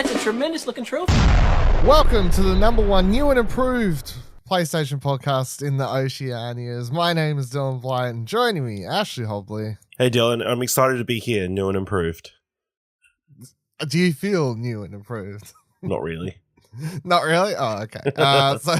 that's a tremendous looking trophy. Welcome to the number one new and improved PlayStation podcast in the Oceanias. My name is Dylan Blight, and joining me, Ashley Hobley. Hey Dylan, I'm excited to be here, new and improved. Do you feel new and improved? Not really. Not really? Oh, okay. So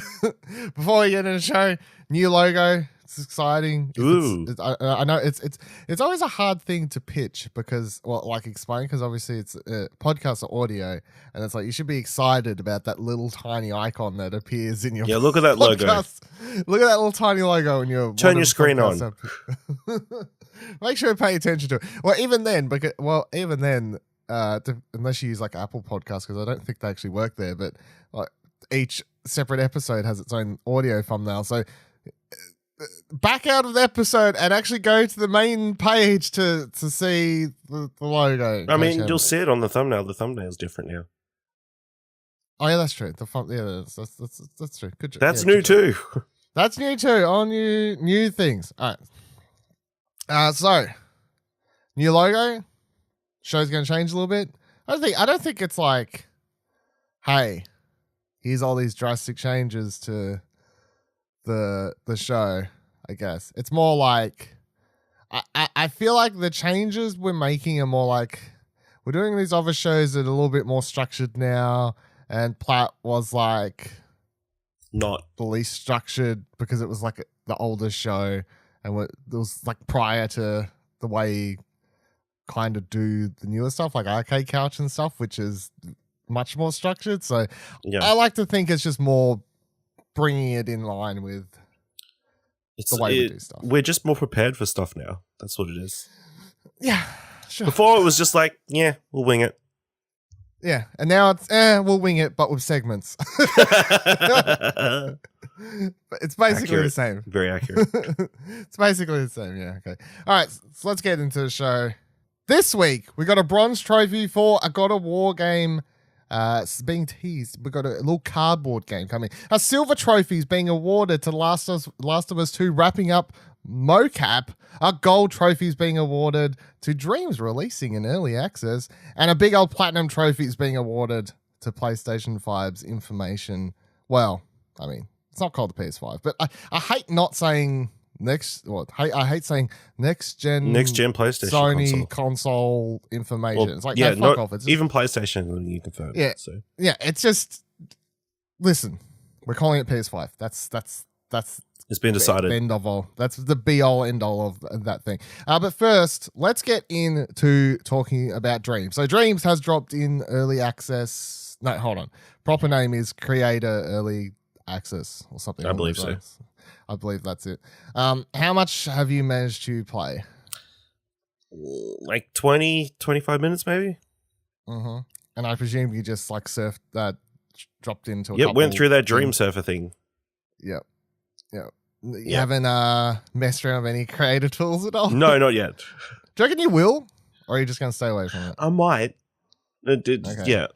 before we get into the show, new logo. It's exciting. Ooh. I know it's always a hard thing to pitch because, well, like explain, because obviously it's podcast or audio, and it's like you should be excited about that little tiny icon that appears in your look at that podcast. Look at that little tiny logo in your turn your screen on. Make sure you pay attention to it. Well, even then, unless you use like Apple Podcasts, because I don't think they actually work there, but like each separate episode has its own audio thumbnail. So back out of the episode and actually go to the main page to see the logo. I mean, you'll see it on the thumbnail. The thumbnail's different now. Oh yeah, that's true. That's true. Good job. That's new too. That's new too. All new things. All right. So new logo. Show's going to change a little bit. I don't think it's like, hey, here's all these drastic changes to the show. I guess it's more like I feel like the changes we're making are more like we're doing these other shows that are a little bit more structured now, and Platt was like not the least structured because it was like the older show, and it was like prior to the way kind of do the newer stuff like Arcade Couch and stuff, which is much more structured. So yeah. I like to think it's just more bringing it in line with the way we do stuff. We're just more prepared for stuff now. That's what it is. Yeah, sure. Before it was just like, yeah, we'll wing it. Yeah, and now it's we'll wing it, but with segments. It's basically accurate. The same. Very accurate. It's basically the same. Yeah. Okay. All right. So let's get into the show. This week, we got a bronze trophy for a God of War game. It's being teased. We got a little cardboard game coming. A silver trophy is being awarded to Last of Us 2 wrapping up mocap. A gold trophy is being awarded to Dreams releasing in early access. And a big old platinum trophy is being awarded to PlayStation 5's information. Well, I mean, it's not called the PS5, but I hate not saying... I hate saying next gen PlayStation Sony console information. Well, it's like yeah, no, fuck off. It's just, even PlayStation you confirm. Yeah, so. Yeah. It's just listen. We're calling it PS5. That's it's been decided. End of all. That's the be all end all of that thing. But first, let's get into talking about Dreams. So Dreams has dropped in early access. No, hold on. Proper name is Creator Early Access or something. I believe so. I believe that's it. How much have you managed to play? Like 20, 25 minutes maybe. Mm-hmm. And I presume you just like surfed that, dropped into a Yep, couple went through that Dream things. Surfer thing. Yep. You haven't messed around with any creative tools at all? No, not yet. Do you reckon you will? Or are you just going to stay away from it? I might. Okay. Yeah.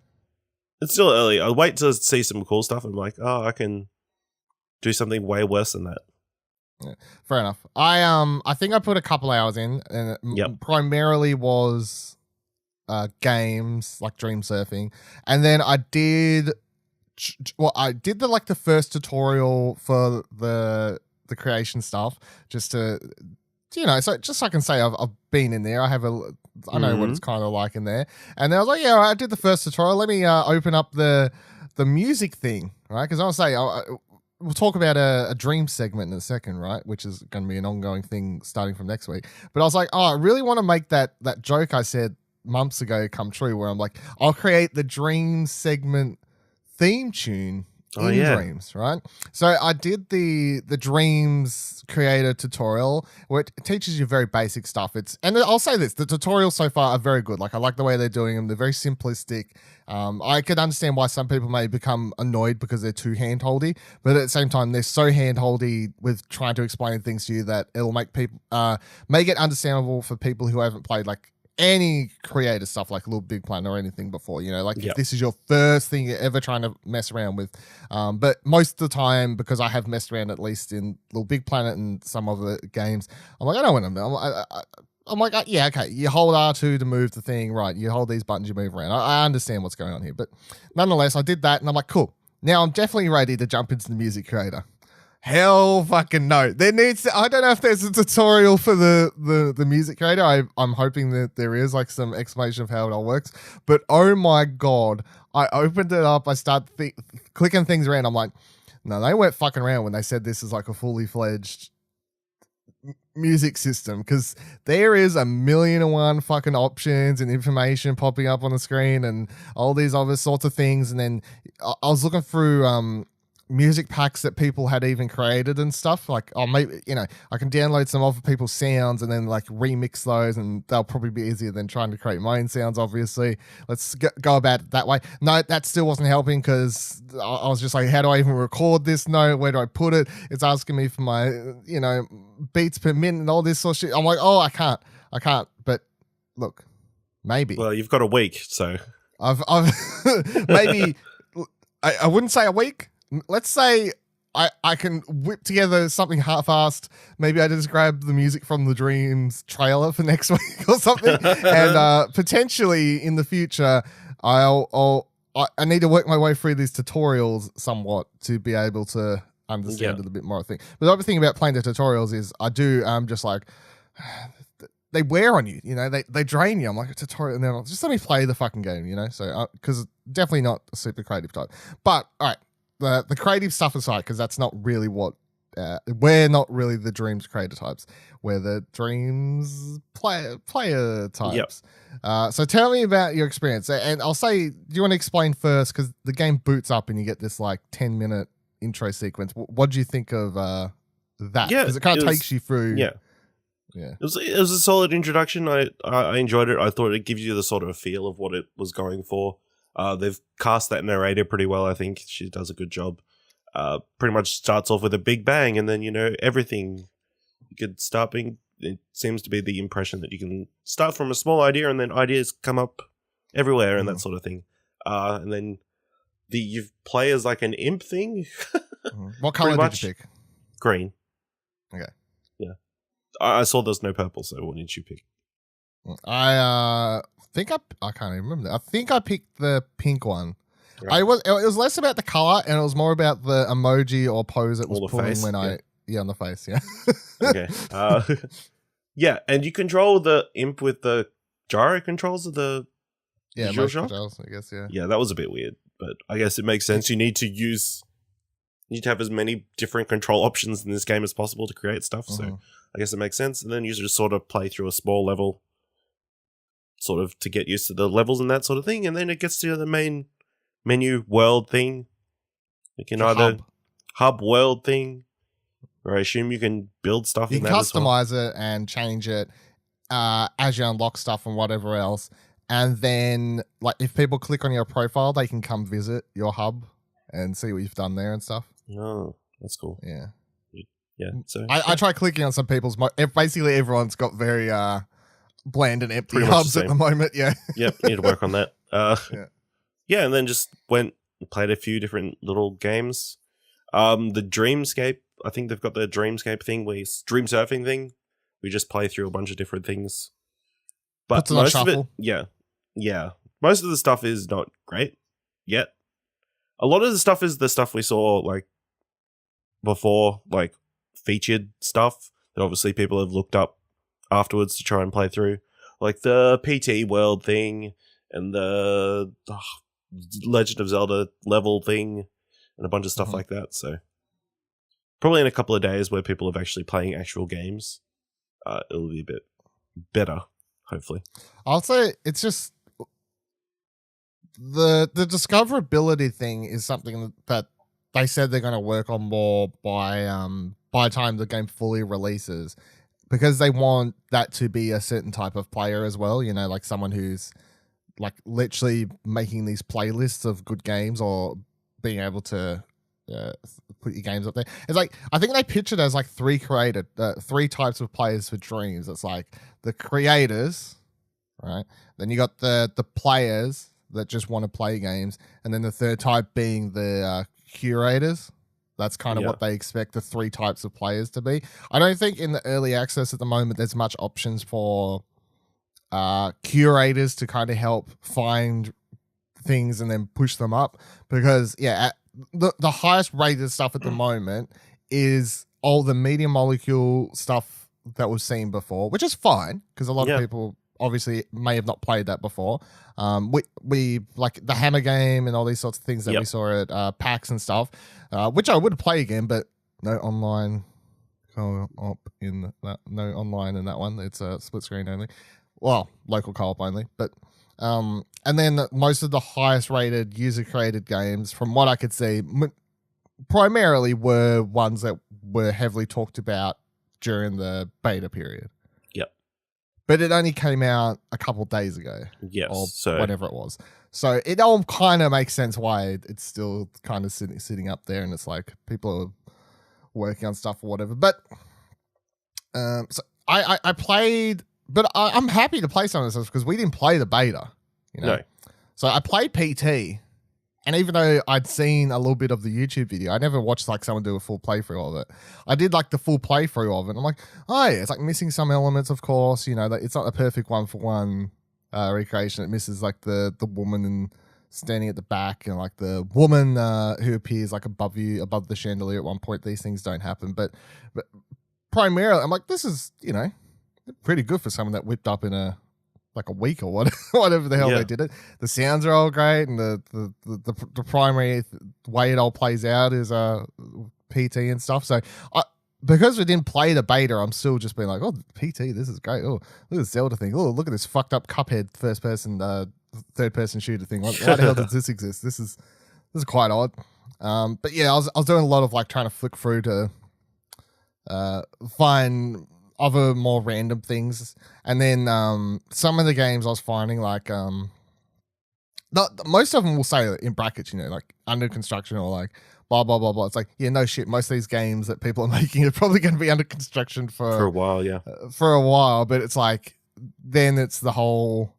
It's still early. I'll wait to see some cool stuff. I'm like, oh, I can do something way worse than that. Yeah, fair enough. I think I put a couple hours in, and it primarily was games like Dream Surfing, and then I did the first tutorial for the creation stuff just to so just so I can say I've been in there. I know what it's kind of like in there, and then I was like, yeah, I did the first tutorial. Let me open up the music thing, right? Because I'll say. We'll talk about a dream segment in a second, right? Which is going to be an ongoing thing starting from next week. But I was like, I really want to make that joke I said months ago come true, where I'm like, I'll create the dream segment theme tune in Dreams, right? So I did the Dreams creator tutorial where it teaches you very basic stuff. And I'll say this, the tutorials so far are very good. Like I like the way they're doing them. They're very simplistic. I could understand why some people may become annoyed because they're too hand-holdy, but at the same time, they're so hand-holdy with trying to explain things to you that it'll make it understandable for people who haven't played like any creative stuff like Little Big Planet or anything before, if this is your first thing you're ever trying to mess around with. But most of the time, because I have messed around at least in Little Big Planet and some other games, I'm like, I don't want to know. I'm like, yeah, okay. You hold R2 to move the thing, right? You hold these buttons, you move around. I understand what's going on here, but nonetheless, I did that, and I'm like, cool. Now I'm definitely ready to jump into the music creator. Hell fucking no. There needs to, I don't know if there's a tutorial for the music creator. I'm hoping that there is like some explanation of how it all works. But oh my God, I opened it up. I start clicking things around. I'm like, no, they weren't fucking around when they said this is like a fully fledged music system, because there is a million and one fucking options and information popping up on the screen and all these other sorts of things. And then I was looking through music packs that people had even created and stuff, like, oh, maybe, you know, I can download some other people's sounds and then like remix those, and they'll probably be easier than trying to create my own sounds. Obviously, let's go about it that way. No, that still wasn't helping, because I was just like, how do I even record this note? Where do I put it? It's asking me for my, you know, beats per minute and all this sort of shit. I'm like, oh, I can't. But look, maybe. Well, you've got a week, so I've maybe I wouldn't say a week. Let's say I can whip together something half-assed. Maybe I just grab the music from the Dreams trailer for next week or something, and potentially in the future, I need to work my way through these tutorials somewhat to be able to understand it a bit more, I think. But the other thing about playing the tutorials is I do just like, they wear on you, you know, they drain you. I'm like, a tutorial, and then just let me play the fucking game, you know. So because definitely not a super creative type. But all right. The creative stuff aside, because that's not really what we're not really the Dreams creator types. We're the Dreams player types. Yep. So tell me about your experience, and I'll say, do you want to explain first, because the game boots up and you get this like 10-minute intro sequence. What do you think of that? Yeah, because it kind of takes you through. Yeah. It was a solid introduction. I enjoyed it. I thought it gives you the sort of feel of what it was going for. They've cast that narrator pretty well, I think. She does a good job. Pretty much starts off with a big bang, and then, you know, everything you could start being. It seems to be the impression that you can start from a small idea, and then ideas come up everywhere and that sort of thing. And then you play as like an imp thing. What color did you pick? Green. Okay. Yeah. I saw there's no purple, so what did you pick? I think I can't even remember. I think I picked the pink one. Right. It was less about the color, and it was more about the emoji or pose it was pulling when on the face. Yeah. Okay. Yeah, and you control the imp with the gyro controls of the controls, I guess. Yeah. Yeah, that was a bit weird, but I guess it makes sense. You need to have as many different control options in this game as possible to create stuff. So I guess it makes sense. And then you just sort of play through a small level, sort of to get used to the levels and that sort of thing. And then it gets to the main menu world thing. You can either hub world thing, or I assume you can build stuff in that as well. You can customize it and change it as you unlock stuff and whatever else. And then, like, if people click on your profile, they can come visit your hub and see what you've done there and stuff. Oh, that's cool. Yeah. Yeah. So I tried clicking on some people's. Basically, everyone's got very bland and empty hubs at the moment. Yeah. Yep. You need to work on that. Yeah, and then just went and played a few different little games. The Dreamscape, I think they've got the Dreamscape thing, Dream Surfing thing. We just play through a bunch of different things. But most of it, yeah. Most of the stuff is not great yet. A lot of the stuff is the stuff we saw like before, like featured stuff that obviously people have looked up afterwards to try and play through, like the PT World thing and the Legend of Zelda level thing and a bunch of stuff like that. So probably in a couple of days where people are actually playing actual games, it'll be a bit better, hopefully. I'll say it's just the discoverability thing is something that they said they're going to work on more by the time the game fully releases, because they want that to be a certain type of player as well, you know, like someone who's like literally making these playlists of good games or being able to put your games up there. It's like, I think they pitch it as like three types of players for Dreams. It's like the creators, right? Then you got the players that just want to play games, and then the third type being the curators, That's kind of what they expect the 3 types of players to be. I don't think in the early access at the moment there's much options for curators to kind of help find things and then push them up, because the highest rated stuff at the moment is all the medium molecule stuff that we've seen before, which is fine because a lot of people obviously may have not played that before. We like the Hammer game and all these sorts of things that we saw at PAX and stuff, which I would play again, but no online co-op in that. No online in that one. It's a split screen only. Well, local co-op only, but and then most of the highest rated user created games, from what I could see, primarily were ones that were heavily talked about during the beta period. But it only came out a couple of days ago. Or whatever it was. So it all kind of makes sense why it's still kind of sitting up there, and it's like people are working on stuff or whatever. But so I played, but I'm happy to play some of this stuff because we didn't play the beta. No. So I played PT, and even though I'd seen a little bit of the YouTube video, I never watched like someone do a full playthrough of it. I did like the full playthrough of it. And I'm like, oh yeah, it's like missing some elements, of course. It's not a perfect 1-for-1 recreation. It misses like the woman and standing at the back, and like the woman who appears like above the chandelier at one point. These things don't happen, but primarily, I'm like, this is pretty good for someone that whipped up in a week or whatever the hell they did it. The sounds are all great, and the primary way it all plays out is PT and stuff. So because we didn't play the beta, I'm still just being like, oh, PT, this is great. Oh, look at this Zelda thing. Oh, look at this fucked up Cuphead third person shooter thing. Why the hell does this exist? This is quite odd. But yeah, I was doing a lot of like trying to flick through to find other more random things, and then some of the games I was finding like most of them will say in brackets, like under construction or like blah blah blah blah. It's like, yeah, no shit. Most of these games that people are making are probably going to be under construction for a while, for a while. But it's like then it's the whole,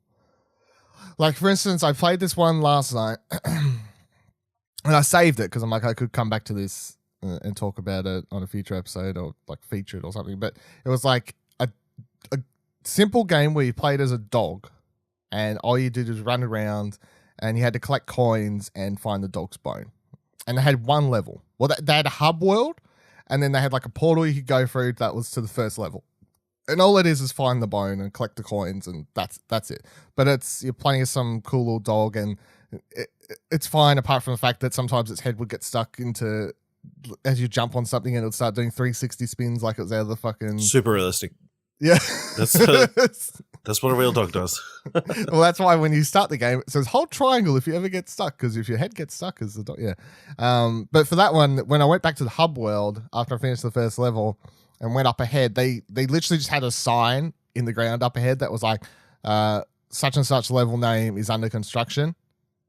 like for instance, I played this one last night and I saved it because I'm like, I could come back to this and talk about it on a future episode or like feature it or something. But it was like a simple game where you played as a dog, and all you did was run around and you had to collect coins and find the dog's bone. And they had one level. Well, they had a hub world, and then they had like a portal you could go through that was to the first level. And all it is find the bone and collect the coins, and that's it. But you're playing as some cool little dog, and it's fine apart from the fact that sometimes its head would get stuck into, as you jump on something, and it'll start doing 360 spins like it was out of the fucking... Super realistic. Yeah. That's what a real dog does. Well, that's why when you start the game, it says hold triangle if you ever get stuck, because if your head gets stuck as the dog, but for that one, when I went back to the hub world after I finished the first level and went up ahead, they literally just had a sign in the ground up ahead that was like, such and such level name is under construction.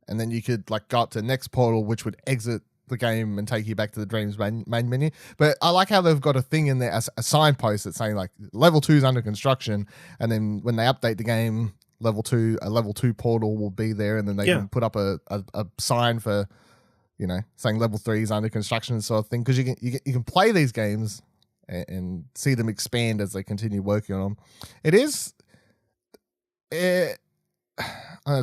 And then you could like go up to the next portal, which would exit the game and take you back to the Dreams main menu. But I like how they've got a thing in there, a signpost that's saying like level 2 is under construction, and then when they update the game, a level 2 portal will be there, and then they can put up a sign for saying level 3 is under construction, sort of thing, because you can play these games and see them expand as they continue working on them. It's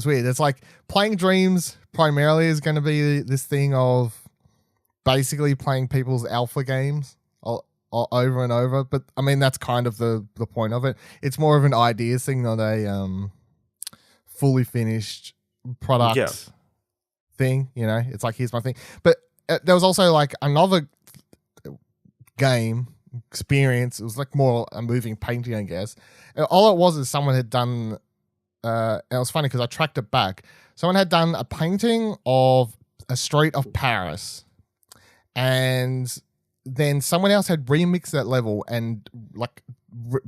weird. It's like playing Dreams primarily is going to be this thing of basically playing people's alpha games all over and over. But I mean, that's kind of the point of it. It's more of an ideas thing, not a fully finished product thing. It's like, here's my thing. But there was also like another game experience. It was like more a moving painting, I guess. All it was is someone had done, and it was funny because I tracked it back. Someone had done a painting of a street of Paris, and then someone else had remixed that level and like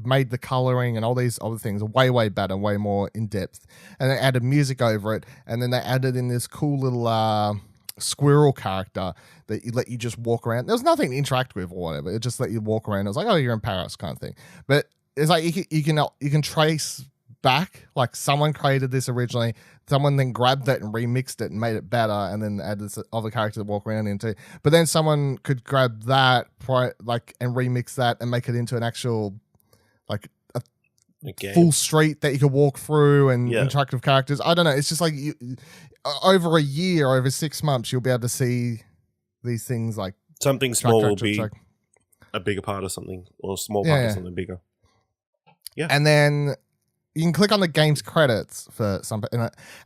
made the coloring and all these other things way better, way more in depth, and they added music over it, and then they added in this cool little squirrel character that let you just walk around. There was nothing to interact with or whatever. It just let you walk around. It was like, oh, you're in Paris kind of thing. But it's like you can trace back. Like someone created this originally, someone then grabbed that and remixed it and made it better, and then added this other character to walk around into. But then someone could grab that, and remix that and make it into an actual, like a full street that you could walk through and interact with characters. I don't know. It's just like over a year, over 6 months, you'll be able to see these things like something small will be a bigger part of something, or a small part of something bigger. Yeah, and then you can click on the game's credits for some,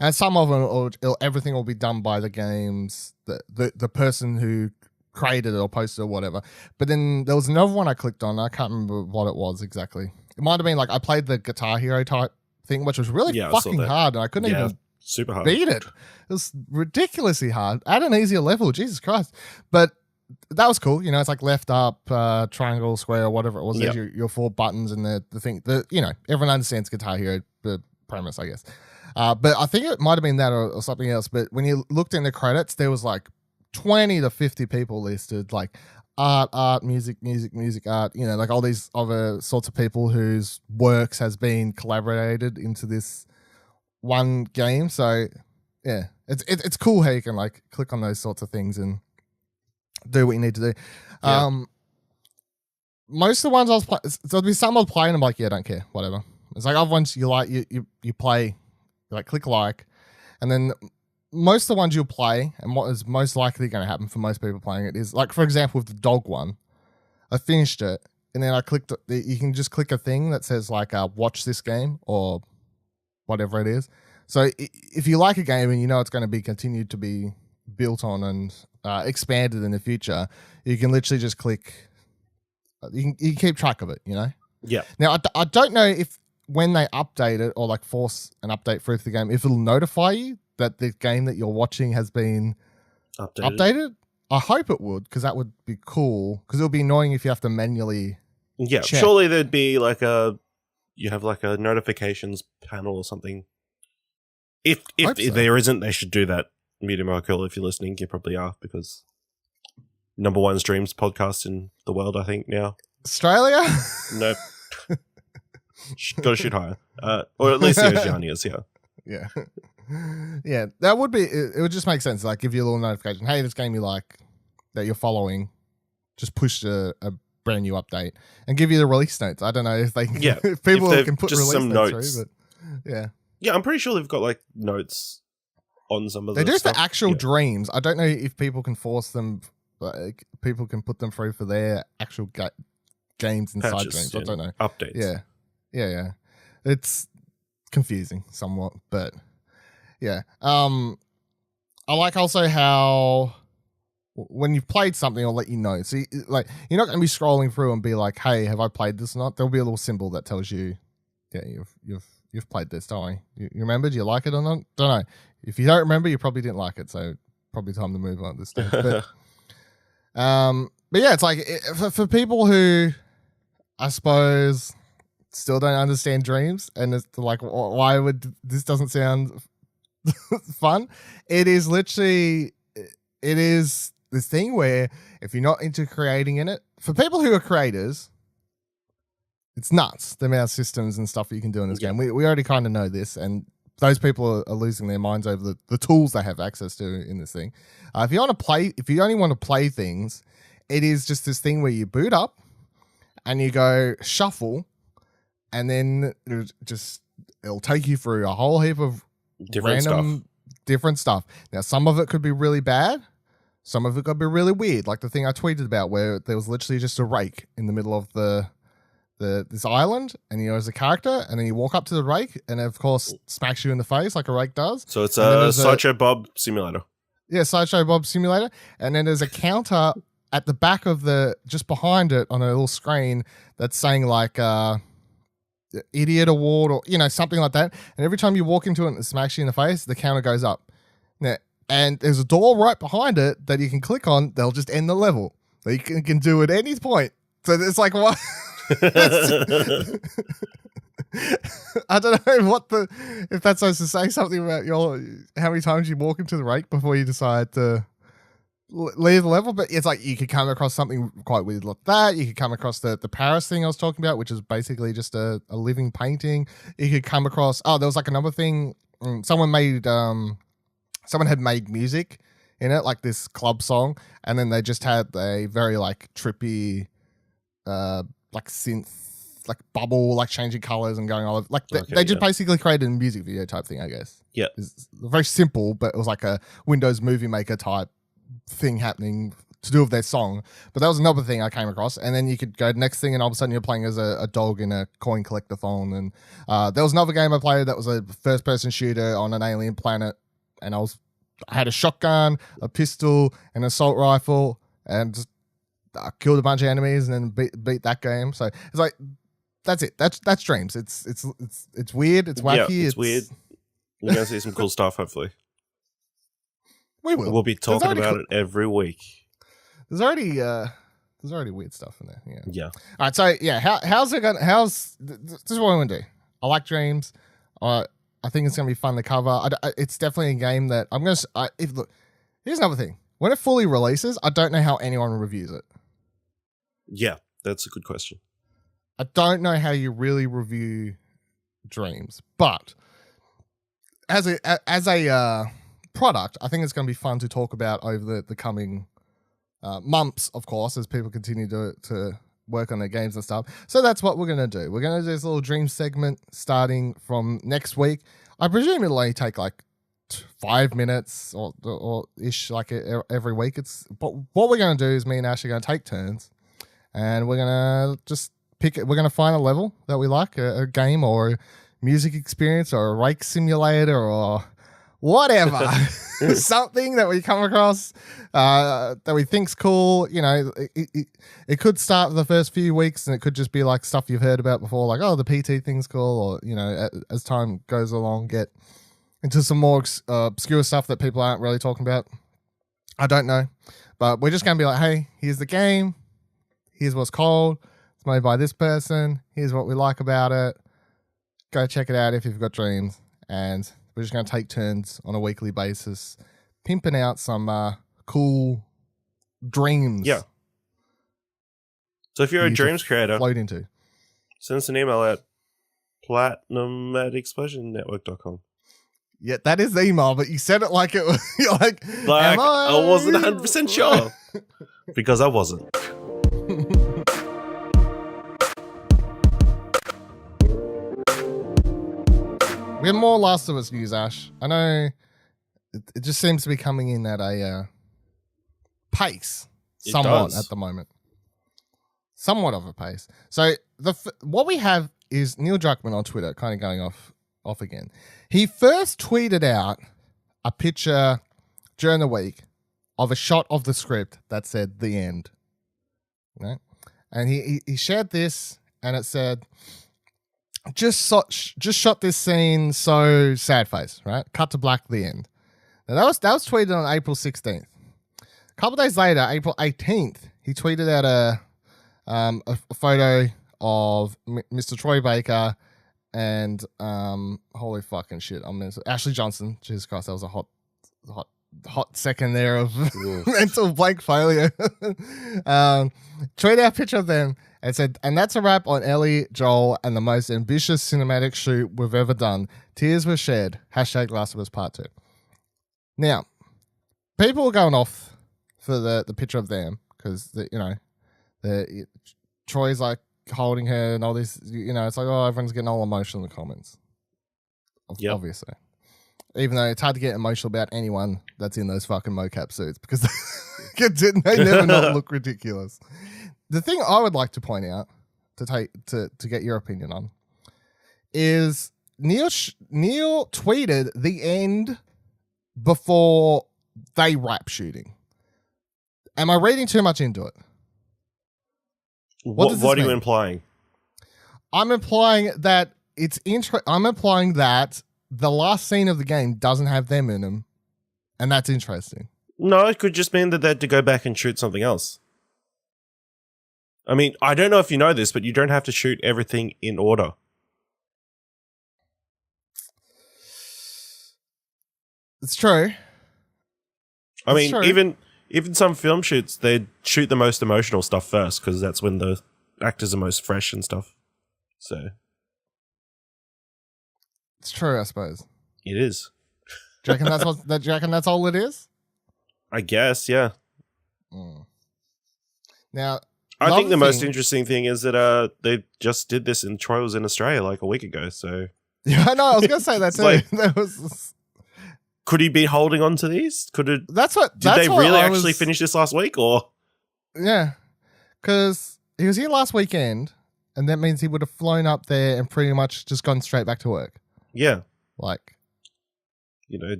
and some of them, everything will be done by the game's the person who created it or posted it or whatever. But then there was another one I clicked on. I can't remember what it was exactly. It might have been like I played the Guitar Hero type thing, which was really fucking hard, and I couldn't even super hard beat it. It was ridiculously hard at an easier level. Jesus Christ! But that was cool. You know, it's like left, up, triangle, square, or whatever it was. There's your 4 buttons and the thing. Everyone understands Guitar Hero, the premise, I guess. But I think it might have been that or something else. But when you looked in the credits, there was like 20 to 50 people listed, like art, music, art. You know, like all these other sorts of people whose works has been collaborated into this one game. So yeah, it's cool how you can like click on those sorts of things and do what you need to do. Most of the ones I was playing, there'll be some I was playing, I'm like, I don't care, whatever. It's like other ones you like, you play, you like click like, and then most of the ones you'll play, and what is most likely going to happen for most people playing it is, like, for example, with the dog one, I finished it, and then I clicked, you can just click a thing that says like, watch this game, or whatever it is. So if you like a game and you know it's going to be continued to be built on and expanded in the future, you can literally just click. You can keep track of it, you know. Yeah. Now I don't know if when they update it or like force an update through the game, if it'll notify you that the game that you're watching has been updated. I hope it would, because that would be cool. Because it'll be annoying if you have to manually. Yeah, check. Surely there'd be like you have like a notifications panel or something. If there isn't, they should do that. Medium or cool, if you're listening, you probably are, because number one streams podcast in the world, I think, now. Australia? Nope. Gotta shoot higher. Or at least the Oceanias, yeah. Yeah, that would be, it would just make sense. Like, give you a little notification, hey, this game you like, that you're following, just push a brand new update and give you the release notes. I don't know if they can, if people can put just release some notes through, but yeah. Yeah, I'm pretty sure they've got like notes on some of the They do stuff. for actual dreams. I don't know if people can force them, like, people can put them through for their actual games inside Patches, dreams. I don't know. Updates. Yeah. It's confusing somewhat, but yeah. I like also how when you've played something, it'll let you know. So you're not going to be scrolling through and be like, hey, have I played this or not? There'll be a little symbol that tells you, yeah, you've played this, don't worry. You remember? Do you like it or not? Don't know. If you don't remember, you probably didn't like it, so probably time to move on at this stage. But yeah, it's like for people who I suppose still don't understand dreams, and it's like, why would this doesn't sound fun? It is literally, it is this thing where if you're not into creating in it, for people who are creators, it's nuts the amount of systems and stuff that you can do in this game. We already kind of know this, and those people are losing their minds over the tools they have access to in this thing. If you only want to play things, it is just this thing where you boot up and you go shuffle, and then it'll take you through a whole heap of different stuff. Now, some of it could be really bad. Some of it could be really weird, like the thing I tweeted about where there was literally just a rake in the middle of this island, and there's a character, and then you walk up to the rake, and of course smacks you in the face like a rake does. So it's a Sideshow Bob simulator. Yeah, Sideshow Bob simulator. And then there's a counter at the back of just behind it on a little screen that's saying like idiot award or something like that. And every time you walk into it and it smacks you in the face, the counter goes up. Yeah. And there's a door right behind it that you can click on. They'll just end the level. So you can do at any point. So it's like, what? I don't know if that's supposed to say something about how many times you walk into the rake before you decide to leave the level, but it's like you could come across something quite weird like that. You could come across the Paris thing I was talking about, which is basically just a living painting. You could come across there was like another thing. Someone had made music in it, like this club song, and then they just had a very like trippy like synth, like bubble, like changing colors and going all over. Like they just basically created a music video type thing, I guess. Yeah. It's very simple, but it was like a Windows Movie Maker type thing happening to do with their song. But that was another thing I came across. And then you could go next thing and all of a sudden you're playing as a dog in a coin collectathon. And there was another game I played that was a first person shooter on an alien planet. And I had a shotgun, a pistol, an assault rifle, and I killed a bunch of enemies and then beat that game. So it's like that's it. That's Dreams. It's weird. It's wacky. Yeah, it's weird. We're gonna see some cool stuff. Hopefully, we will. We'll be talking about it every week. There's already weird stuff in there. Yeah. Yeah. All right. So yeah, how's this is what I want to do. I like Dreams. I think it's gonna be fun to cover. It's definitely a game that I'm gonna. Look, here's another thing. When it fully releases, I don't know how anyone reviews it. Yeah, that's a good question. I don't know how you really review Dreams, but as a product, I think it's going to be fun to talk about over the coming months, of course, as people continue to work on their games and stuff. So that's what we're going to do. We're going to do this little Dream segment starting from next week. I presume it'll only take like 5 minutes or ish, like every week. But what we're going to do is me and Ash are going to take turns, and we're going to just pick it. We're going to find a level that we like, a game or a music experience or a rake simulator or whatever, something that we come across that we think's cool. You know, it could start the first few weeks and it could just be like stuff you've heard about before, like, oh, the PT thing's cool, or, you know, as time goes along, get into some more obscure stuff that people aren't really talking about. I don't know. But we're just going to be like, hey, here's the game. Here's what's called. It's made by this person. Here's what we like about it. Go check it out if you've got Dreams. And we're just going to take turns on a weekly basis, pimping out some cool dreams. Yeah. So if you're a Dreams creator, float into, send us an email at platinum@explosionnetwork.com. Yeah, that is the email, but you said it like it was like I wasn't 100% sure. Because I wasn't. We have more Last of Us news, Ash. I know it just seems to be coming in at a pace, somewhat at the moment. Somewhat of a pace. So what we have is Neil Druckmann on Twitter, kind of going off again. He first tweeted out a picture during the week of a shot of the script that said "The End." Right? And he shared this, and it said, just shot this scene, so sad face, right? Cut to black, the end. Now that was tweeted on April 16th. A couple days later, April 18th, he tweeted out a photo of Mr. Troy Baker and holy fucking shit, Ashley Johnson. Jesus Christ, that was a hot second there of mental blank failure. Tweeted out a picture of them and said, and that's a wrap on Ellie, Joel, and the most ambitious cinematic shoot we've ever done. Tears were shed. # Last of Us Part 2. Now, people were going off for the picture of them because Troy's like holding her and all this. You know, it's like, oh, everyone's getting all emotional in the comments. Yep. Obviously. Even though it's hard to get emotional about anyone that's in those fucking mocap suits because they never not look ridiculous. The thing I would like to point out to get your opinion on is Neil tweeted the end before they wrap shooting. Am I reading too much into it? What are you implying? I'm implying that I'm implying that the last scene of the game doesn't have them in them, and that's interesting. No, it could just mean that they had to go back and shoot something else. I mean, I don't know if you know this, but you don't have to shoot everything in order. It's true. I mean, even even some film shoots, they shoot the most emotional stuff first because that's when the actors are most fresh and stuff. So it's true, I suppose. It is. Do you reckon that's all it is? I guess, yeah. Now, I think the most interesting thing is that they just did this in trials in Australia like a week ago. So yeah, I know. I was going to say that too. Like, could he be holding on to these? Did they really actually finish this last week, or? Yeah, because he was here last weekend, and that means he would have flown up there and pretty much just gone straight back to work. Yeah, like,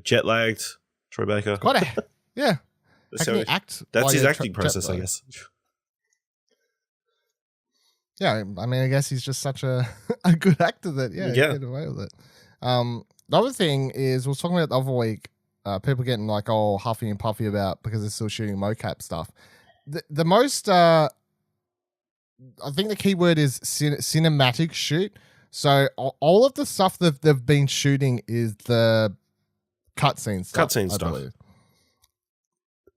jet lagged. Troy Baker. Yeah. That's his acting process, I guess. Yeah, I mean, I guess he's just such a good actor that he get away with it. The other thing is, we were talking about the other week, people getting like all huffy and puffy about because they're still shooting mocap stuff. The most, I think the key word is cinematic shoot. So all of the stuff that they've been shooting is the cutscene stuff. Believe.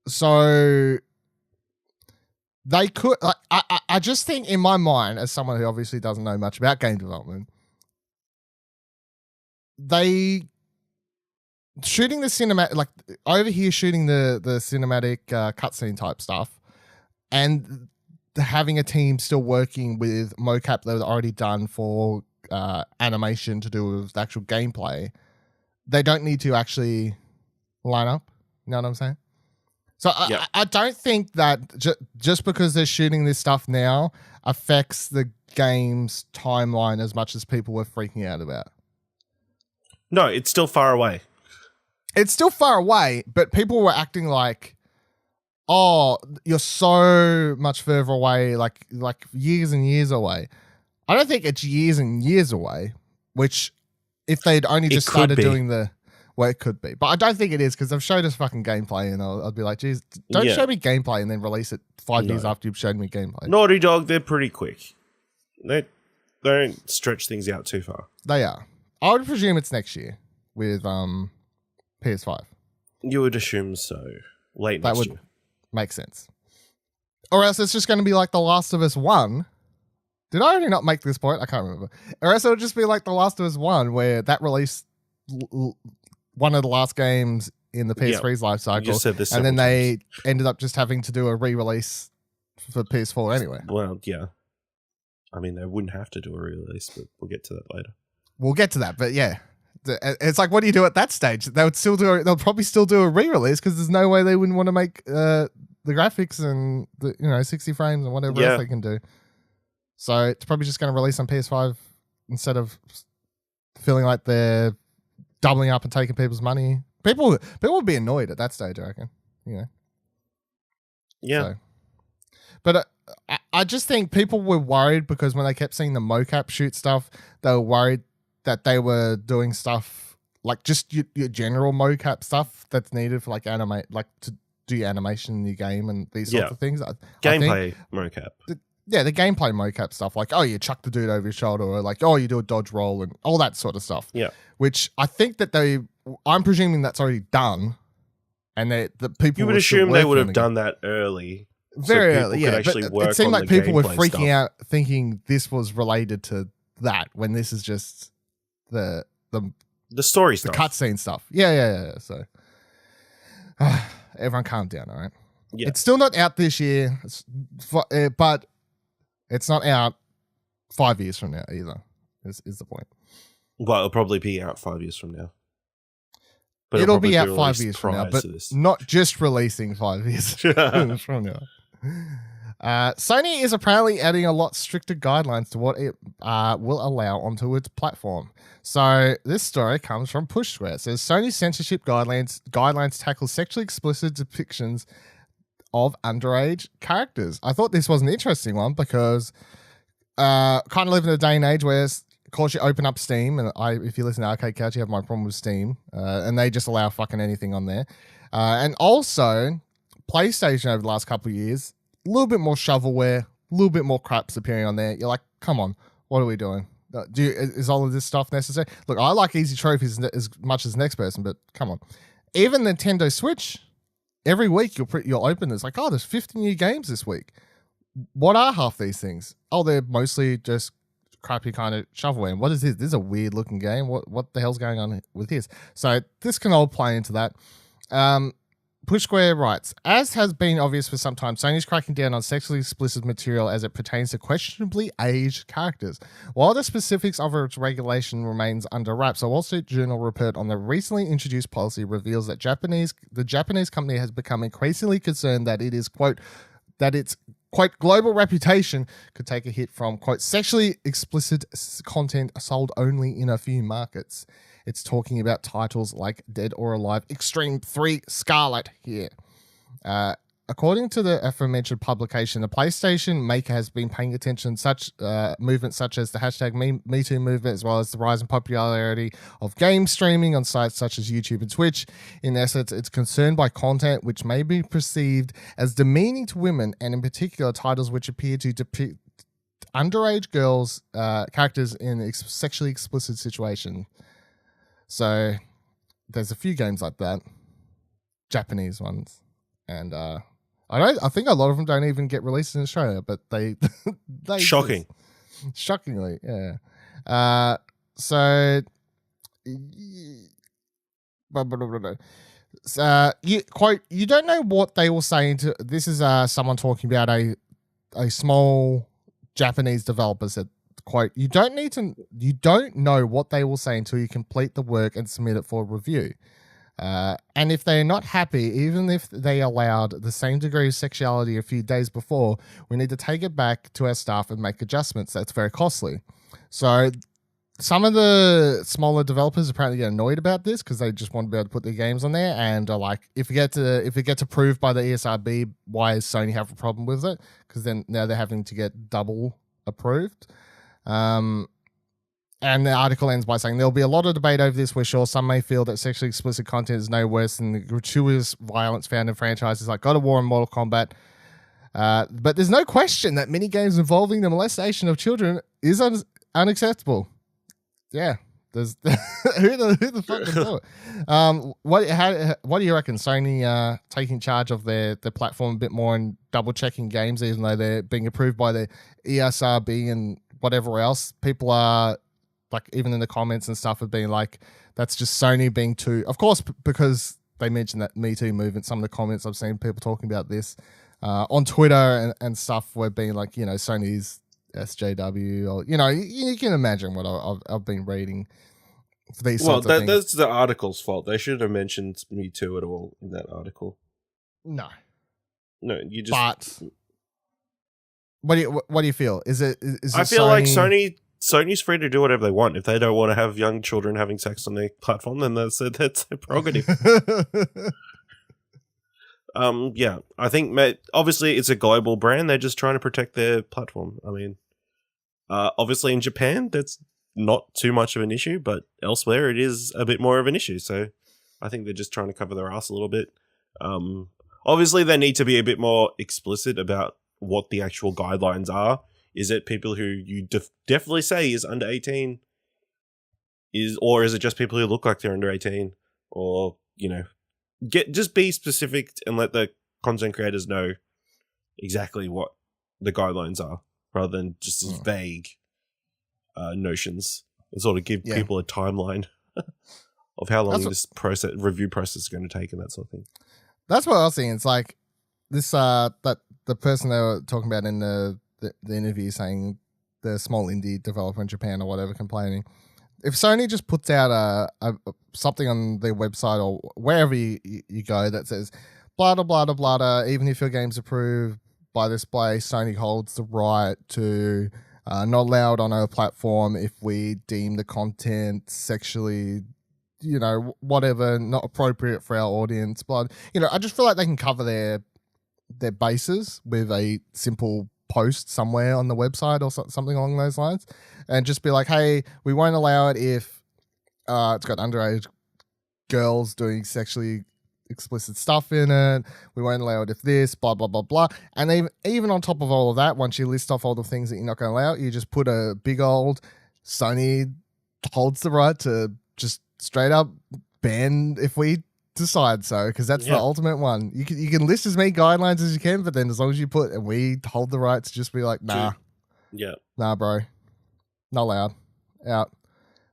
So they could, like, I just think in my mind, as someone who obviously doesn't know much about game development, they shooting the cinematic, like over here shooting the cinematic cutscene type stuff, and having a team still working with mocap that was already done for animation to do with the actual gameplay. They don't need to actually line up. You know what I'm saying? So I don't think that just because they're shooting this stuff now affects the game's timeline as much as people were freaking out about. No, it's still far away. It's still far away, but people were acting like, oh, you're so much further away, like years and years away. I don't think it's years and years away, which if they'd only just started doing well, it could be. But I don't think it is because they've showed us fucking gameplay and I'll be like, geez, don't show me gameplay and then release it 5 years after you've shown me gameplay. Naughty Dog, they're pretty quick. They don't stretch things out too far. They are. I would presume it's next year with PS5. You would assume so. Late next year. That would make sense. Or else it's just going to be like The Last of Us 1. Did I already not make this point? I can't remember. Or else it would just be like The Last of Us 1 where that released one of the last games in the PS3's life cycle. And then they ended up just having to do a re-release for PS4 anyway. Well, yeah. I mean, they wouldn't have to do a re-release, but we'll get to that later. We'll get to that, but yeah. It's like, what do you do at that stage? They'll probably still do a re-release because there's no way they wouldn't want to make the graphics and the 60 frames and whatever else they can do. So it's probably just going to release on PS5 instead of feeling like they're doubling up and taking people's money. People would be annoyed at that stage, I reckon. Yeah. So. But I just think people were worried because when they kept seeing the mocap shoot stuff, they were worried that they were doing stuff like just your general mocap stuff that's needed for like to do animation in your game and these sorts of things. Gameplay mocap. The gameplay mocap stuff, like, oh, you chuck the dude over your shoulder, or like, oh, you do a dodge roll and all that sort of stuff. Yeah. Which I think that I'm presuming that's already done. And the people you would assume they would have done that early. Very early, yeah. But it seemed like people were freaking out thinking this was related to that when this is just the story stuff. The cutscene stuff. Yeah. So everyone calm down, all right? Yeah. It's still not out this year, but it's not out 5 years from now either, is the point. Well, it'll probably be out 5 years from now. But it'll be out 5 years from now, but not just releasing 5 years from now. Sony is apparently adding a lot stricter guidelines to what it will allow onto its platform. So this story comes from Push Square. It says Sony's censorship guidelines tackle sexually explicit depictions of underage characters. I thought this was an interesting one because kind of live in a day and age where, of course, you open up Steam, and if you listen to Arcade Couch, you have my problem with Steam, and they just allow fucking anything on there. And also, PlayStation over the last couple of years, a little bit more shovelware, a little bit more craps appearing on there. You're like, come on, what are we doing? Is all of this stuff necessary? Look, I like easy trophies as much as the next person, but come on. Even Nintendo Switch every week you'll open this like, oh, there's 50 new games this week. What are half these things? Oh, they're mostly just crappy kind of shovelware. And what is this? This is a weird looking game. What the hell's going on with this? So this can all play into that. Push Square writes, as has been obvious for some time, Sony's cracking down on sexually explicit material as it pertains to questionably aged characters. While the specifics of its regulation remains under wraps, a Wall Street Journal report on the recently introduced policy reveals that the Japanese company has become increasingly concerned that it is, quote, that its, quote, global reputation could take a hit from, quote, sexually explicit content sold only in a few markets. It's talking about titles like Dead or Alive Extreme 3 Scarlet here. According to the aforementioned publication, the PlayStation maker has been paying attention to such movements such as the hashtag MeToo movement, as well as the rise in popularity of game streaming on sites such as YouTube and Twitch. In essence, it's concerned by content which may be perceived as demeaning to women, and in particular, titles which appear to depict underage girls, characters in sexually explicit situations. So there's a few games like that, Japanese ones, and I think a lot of them don't even get released in Australia, but they shocking, shockingly, yeah. So you don't know what they were saying to. This is someone talking about a small Japanese developer said, quote, you don't know what they will say until you complete the work and submit it for review. And if they're not happy, even if they allowed the same degree of sexuality a few days before, we need to take it back to our staff and make adjustments. That's very costly. So some of the smaller developers apparently get annoyed about this because they just want to be able to put their games on there, and are like, if it gets approved by the ESRB, why does Sony have a problem with it? Because then now they're having to get double approved. And the article ends by saying, there'll be a lot of debate over this. We're sure some may feel that sexually explicit content is no worse than the gratuitous violence found in franchises like God of War and Mortal Kombat. But there's no question that many games involving the molestation of children is unacceptable. Yeah. There's who the fuck can do it? What do you reckon? Sony taking charge of their platform a bit more and double checking games, even though they're being approved by the ESRB and whatever else. People are like, even in the comments and stuff, have been like, that's just Sony being too. Of course, because they mentioned that Me Too movement. Some of the comments I've seen people talking about this on Twitter and stuff were being like, you know, Sony's SJW, or you know, you can imagine what I've been reading for these sorts of things. Well, that's the article's fault. They shouldn't have mentioned Me Too at all in that article. No, you just. But what do you feel? Is it I feel like Sony's free to do whatever they want. If they don't want to have young children having sex on their platform, then that's their prerogative. Yeah, I think obviously it's a global brand. They're just trying to protect their platform. I mean, obviously in Japan, that's not too much of an issue, but elsewhere it is a bit more of an issue. So I think they're just trying to cover their ass a little bit. Obviously they need to be a bit more explicit about what the actual guidelines are. Is it people who you definitely say is under 18? Or is it just people who look like they're under 18? Or, you know, just be specific and let the content creators know exactly what the guidelines are, rather than just as vague notions, and sort of give people a timeline of how long this review process is going to take and that sort of thing. That's what I was saying. It's like this that the person they were talking about in the interview saying the small indie developer in Japan or whatever complaining. If Sony just puts out something on their website or wherever you go that says blah, blah, blah, blah, blah, even if your game's approved by this place, Sony holds the right to not allow it on our platform if we deem the content sexually, you know, whatever, not appropriate for our audience. But, you know, I just feel like they can cover their bases with a simple post somewhere on the website or something along those lines, and just be like, hey, we won't allow it if it's got underage girls doing sexually explicit stuff in it. We won't allow it if this, blah, blah, blah, blah. And even on top of all of that, once you list off all the things that you're not going to allow, you just put a big old Sony holds the right to just straight up ban if we decide so, because that's the ultimate one. You can list as many guidelines as you can, but then as long as you put and we hold the right to just be like, nah, bro, not allowed, out.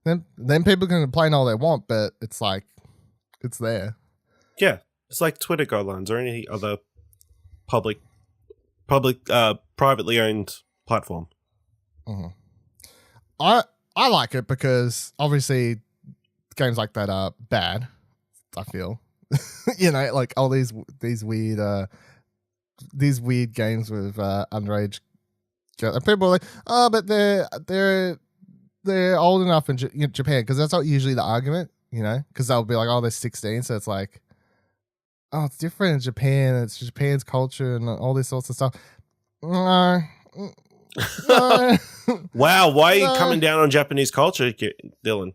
Then people can complain all they want, but it's like it's there. Yeah, it's like Twitter guidelines or any other privately owned platform. Mm-hmm. I like it because obviously games like that are bad. I feel, like all these weird games with underage girls. And people are like, oh, but they're old enough in Japan, because that's not usually the argument, because they'll be like, oh, they're 16, so it's like, oh, it's different in Japan. It's Japan's culture and all these sorts of stuff. No. Wow, why are you coming down on Japanese culture, Dylan?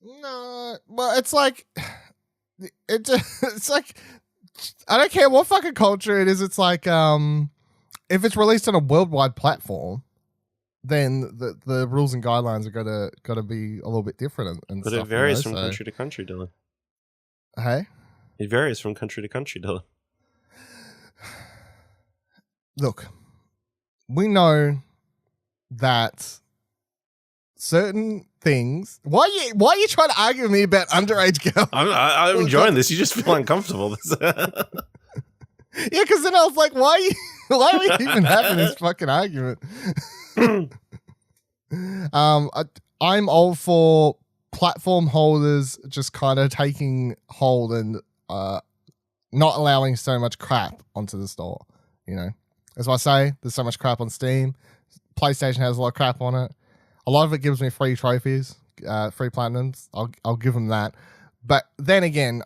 No, well, it's like it's like I don't care what fucking culture it is. It's like if it's released on a worldwide platform, then the rules and guidelines are gotta be a little bit different. And but stuff, it varies from country to country, Dylan. Hey, it varies from country to country, Dylan. Look, we know that certain things. Why are you trying to argue with me about underage girls? I'm enjoying this. You just feel uncomfortable. Yeah, because then I was like, why are we even having this fucking argument? I'm all for platform holders just kind of taking hold and not allowing so much crap onto the store. As I say, there's so much crap on Steam. PlayStation has a lot of crap on it. A lot of it gives me free trophies, free platinums. I'll give them that. But then again,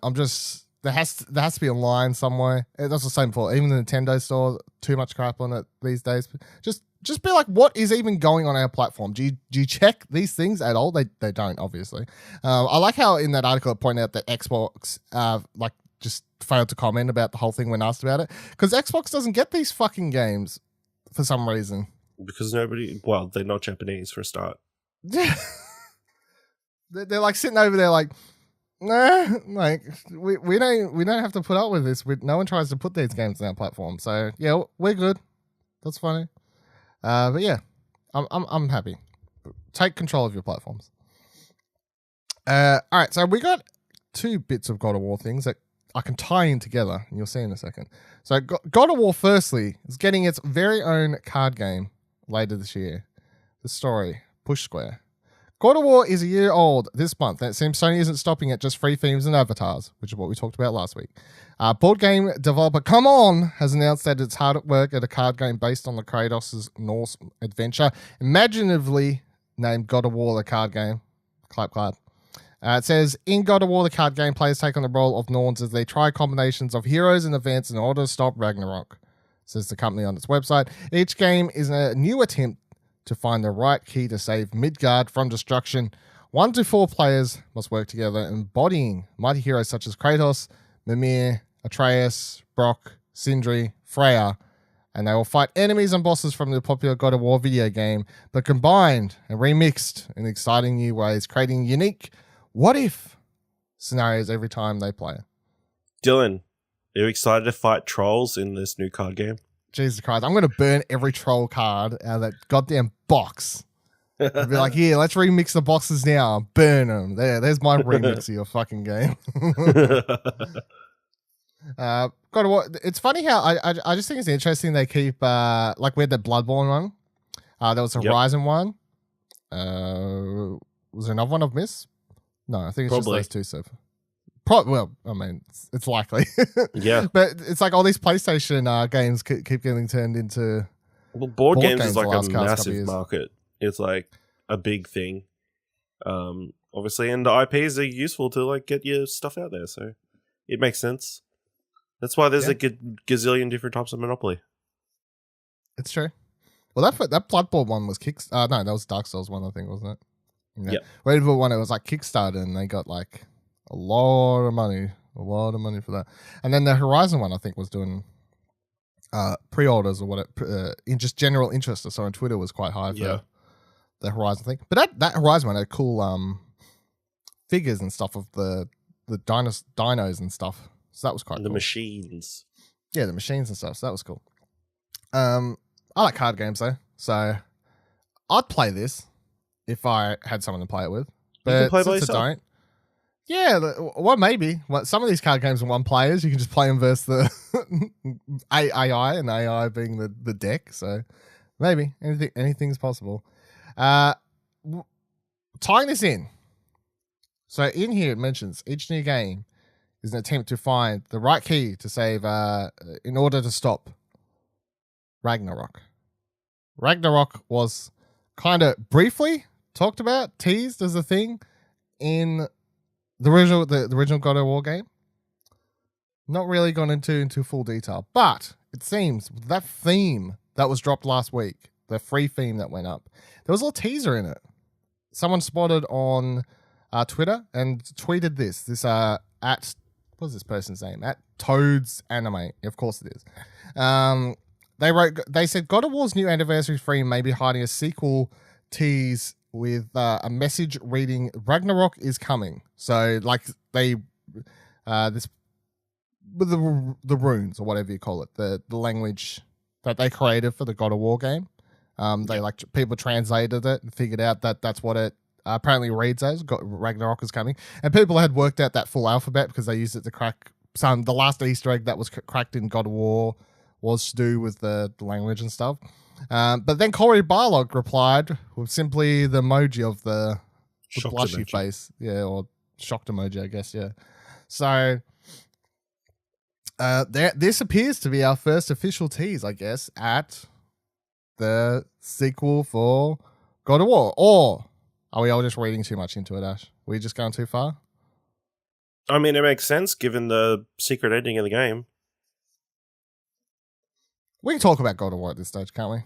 there has to be a line somewhere. That's the same for even the Nintendo store. Too much crap on it these days. Just be like, what is even going on our platform? Do you check these things at all? They don't, obviously. I like how in that article it pointed out that Xbox just failed to comment about the whole thing when asked about it, because Xbox doesn't get these fucking games for some reason. Because they're not Japanese for a start. Yeah. They're like sitting over there like, nah, like we don't have to put up with this. No one tries to put these games on our platform. So yeah, we're good. That's funny. But yeah, I'm happy. Take control of your platforms. All right, so we got two bits of God of War things that I can tie in together, and you'll see in a second. So God of War, firstly, is getting its very own card game later this year. The story, Push Square. God of War is a year old this month, and it seems Sony isn't stopping at just free themes and avatars, which is what we talked about last week. Board game developer Come On has announced that it's hard at work at a card game based on the Kratos' Norse adventure, imaginatively named God of War the card game. Clap, clap. It says, in God of War, the card game, players take on the role of Norns as they try combinations of heroes and events in order to stop Ragnarok, says the company on its website. Each game is a new attempt to find the right key to save Midgard from destruction. 1 to 4 players must work together, embodying mighty heroes such as Kratos, Mimir, Atreus, Brock, Sindri, Freya, and they will fight enemies and bosses from the popular God of War video game, but combined and remixed in exciting new ways, creating unique what-if scenarios every time they play. Dylan, are you excited to fight trolls in this new card game? Jesus Christ, I'm going to burn every troll card out of that goddamn box. I'll be like, here, let's remix the boxes now. Burn them. There's my remix of your fucking game. God of War. It's funny how I just think it's interesting they keep, like we had the Bloodborne one. There was a Horizon one. Was there another one I've missed? No, I think it's Probably. just those two so far. Well, I mean, it's likely. Yeah. But it's like all these PlayStation games keep getting turned into... Well, board games is like a couple massive years. market. It's like a big thing. Obviously, and the IPs are useful to like get your stuff out there, so it makes sense. That's why there's a gazillion different types of Monopoly. It's true. Well, that Bloodborne one was no, that was Dark Souls one, I think, wasn't it? Yeah. Whatever one, it was like Kickstarter, and they got like a lot of money for that. And then the Horizon one, I think, was doing pre-orders or whatever, in just general interest. I saw on Twitter was quite high for the Horizon thing. But that Horizon one had cool figures and stuff of the dinos and stuff. So that was quite cool. The machines. Yeah, the machines and stuff. So that was cool. I like card games though, so I'd play this if I had someone to play it with. But you can play by since I yourself. don't, yeah, well, maybe. Well, some of these card games are one players. You can just play them versus the AI, and AI being the deck. So maybe anything's possible. Tying this in. So in here it mentions each new game is an attempt to find the right key to save in order to stop Ragnarok. Ragnarok was kind of briefly talked about, teased as a thing in the original God of War game. Not really gone into full detail, but it seems that theme that was dropped last week, the free theme that went up, there was a little teaser in it. Someone spotted on Twitter and tweeted this at what's this person's name? At Toads Anime. Of course it is. They said God of War's new anniversary frame may be hiding a sequel tease with a message reading Ragnarok is coming. So like they this with the runes or whatever you call it, the language that they created for the God of War game. They people translated it and figured out that that's what it apparently reads as. Ragnarok is coming, and people had worked out that full alphabet because they used it to crack the last Easter egg that was cracked in God of War was to do with the language and stuff. But then Corey Barlog replied with simply the emoji of the blushy face, or shocked emoji, I guess, yeah. So this appears to be our first official tease, I guess, at the sequel for God of War. Or are we all just reading too much into it, Ash? Are we just going too far? I mean, it makes sense given the secret ending of the game. We can talk about God of War at this stage, can't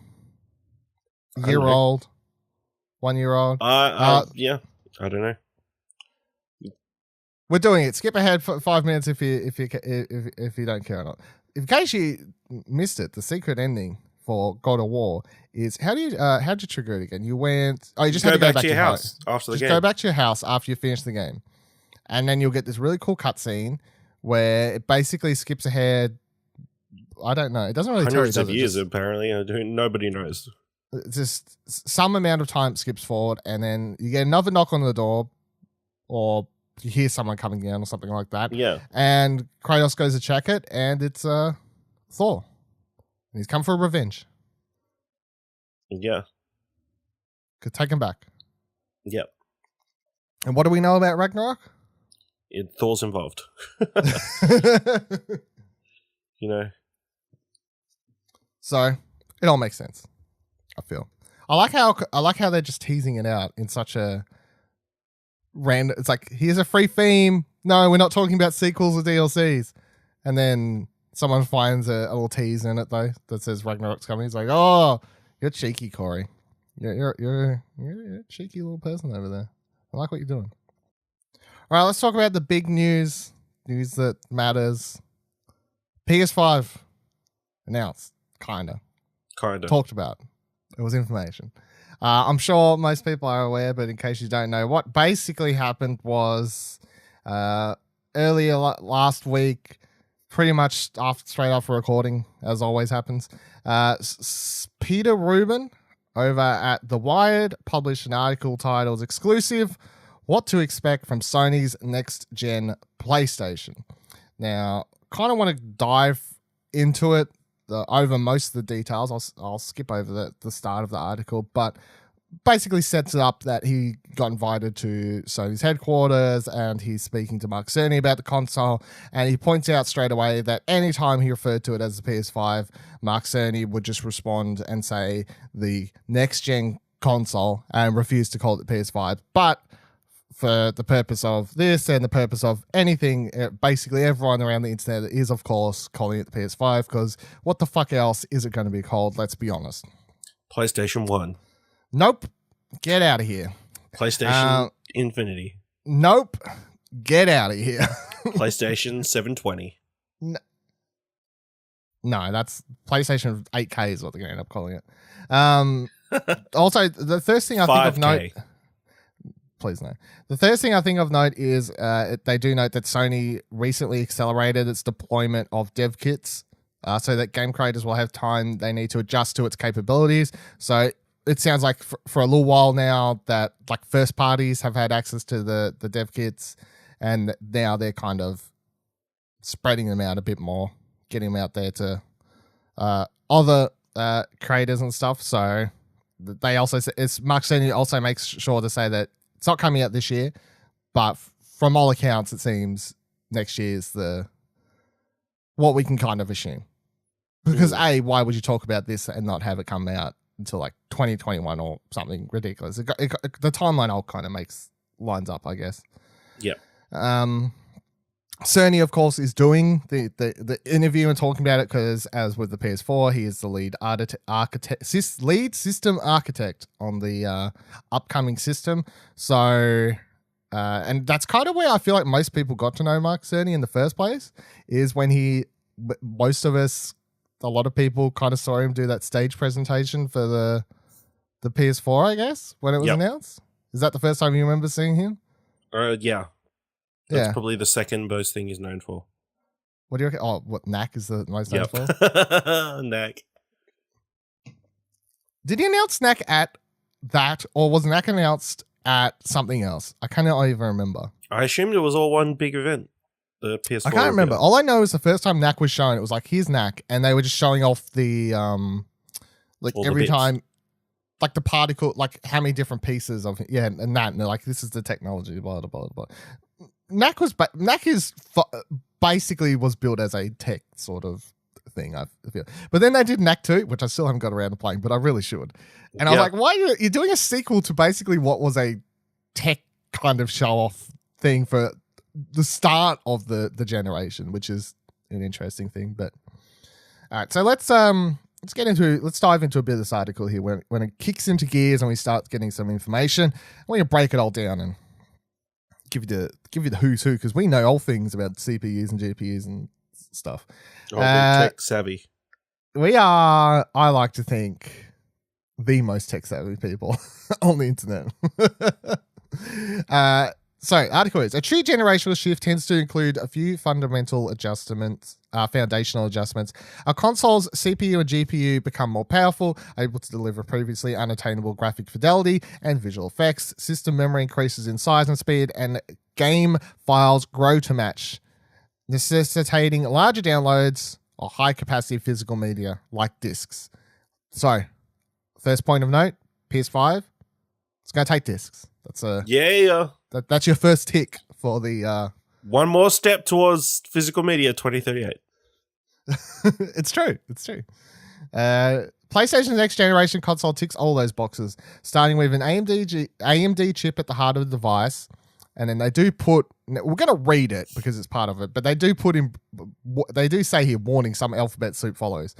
we? Year-old, 1-year-old. Yeah, I don't know. We're doing it. Skip ahead for 5 minutes if you don't care or not. In case you missed it, the secret ending for God of War is how'd you trigger it again? You went. Oh, you just had to go back to your house after the game. Just go back to your house after you finish the game, and then you'll get this really cool cutscene where it basically skips ahead. I don't know. It doesn't really tell you. Hundreds of years, apparently. Nobody knows. Just some amount of time skips forward, and then you get another knock on the door, or you hear someone coming down, or something like that. Yeah. And Kratos goes to check it, and it's Thor. And he's come for revenge. Yeah. Could take him back. Yep. And what do we know about Ragnarok? Thor's involved. You know. So it all makes sense. I feel. I like how they're just teasing it out in such a random. It's like, here's a free theme. No, we're not talking about sequels or DLCs. And then someone finds a little tease in it though that says Ragnarok's coming. He's like, "Oh, you're cheeky, Corey. You're a cheeky little person over there. I like what you're doing." All right, let's talk about the big news that matters. PS5 announced, kinda talked about. It was information. I'm sure most people are aware, but in case you don't know, what basically happened was earlier last week, pretty much straight after recording, as always happens, Peter Rubin over at The Wired published an article titled "Exclusive: What to Expect from Sony's Next Gen PlayStation." Now, kind of want to dive into it over most of the details. I'll skip over the start of the article, but basically sets it up that he got invited to Sony's headquarters and he's speaking to Mark Cerny about the console, and he points out straight away that anytime he referred to it as the PS5, Mark Cerny would just respond and say the next gen console and refuse to call it the PS5. But for the purpose of this and the purpose of anything, basically everyone around the internet is, of course, calling it the PS5, because what the fuck else is it going to be called? Let's be honest. PlayStation 1. Nope. Get out of here. PlayStation Infinity. Nope. Get out of here. PlayStation 720. No, that's PlayStation 8K is what they're going to end up calling it. Also, the first thing I think of note... Please no. The third thing I think of note is they do note that Sony recently accelerated its deployment of dev kits so that game creators will have time they need to adjust to its capabilities. So it sounds like for a little while now that like first parties have had access to the dev kits, and now they're kind of spreading them out a bit more, getting them out there to other creators and stuff. So they also, Mark Cerny also makes sure to say that it's not coming out this year, but from all accounts, it seems next year is what we can kind of assume. Because why would you talk about this and not have it come out until like 2021 or something ridiculous? The timeline all kind of lines up, I guess. Yep. Cerny, of course, is doing the interview and talking about it because, as with the PS4, he is the lead system architect on the upcoming system. So, and that's kind of where I feel like most people got to know Mark Cerny in the first place, is when a lot of people kind of saw him do that stage presentation for the PS4, I guess, when it was announced. Is that the first time you remember seeing him? Yeah. That's probably the second most thing he's known for. What do you reckon? Oh, what, Knack is the most known for? Knack. Did he announce Knack at that, or was Knack announced at something else? I cannot even remember. I assumed it was all one big event. The PS4 I can't remember. All I know is the first time Knack was shown, it was like, here's Knack, and they were just showing off the like all every time, like the particle, like how many different pieces of it. Yeah, and that, and they're like, this is the technology, blah blah blah blah. Knack basically was built as a tech sort of thing, I feel. But then they did Knack 2, which I still haven't got around to playing, but I really should. And I was like, why are you're doing a sequel to basically what was a tech kind of show-off thing for the start of the generation, which is an interesting thing. But all right, so let's dive into a bit of this article here when it kicks into gears and we start getting some information. We're going to break it all down and give you the who's who, because we know all things about CPUs and GPUs and stuff. Oh, we're tech savvy. We are, I like to think, the most tech savvy people on the internet. So, article is, a true generational shift tends to include a few fundamental adjustments, foundational adjustments. A console's CPU and GPU become more powerful, able to deliver previously unattainable graphic fidelity and visual effects. System memory increases in size and speed, and game files grow to match, necessitating larger downloads or high-capacity physical media like discs. So, first point of note, PS5, it's going to take discs. That's your first tick for the... One more step towards physical media 2038. It's true. PlayStation's next generation console ticks all those boxes, starting with an AMD chip at the heart of the device. And then they do put... We're going to read it because it's part of it, but they do say here, warning, some alphabet soup follows.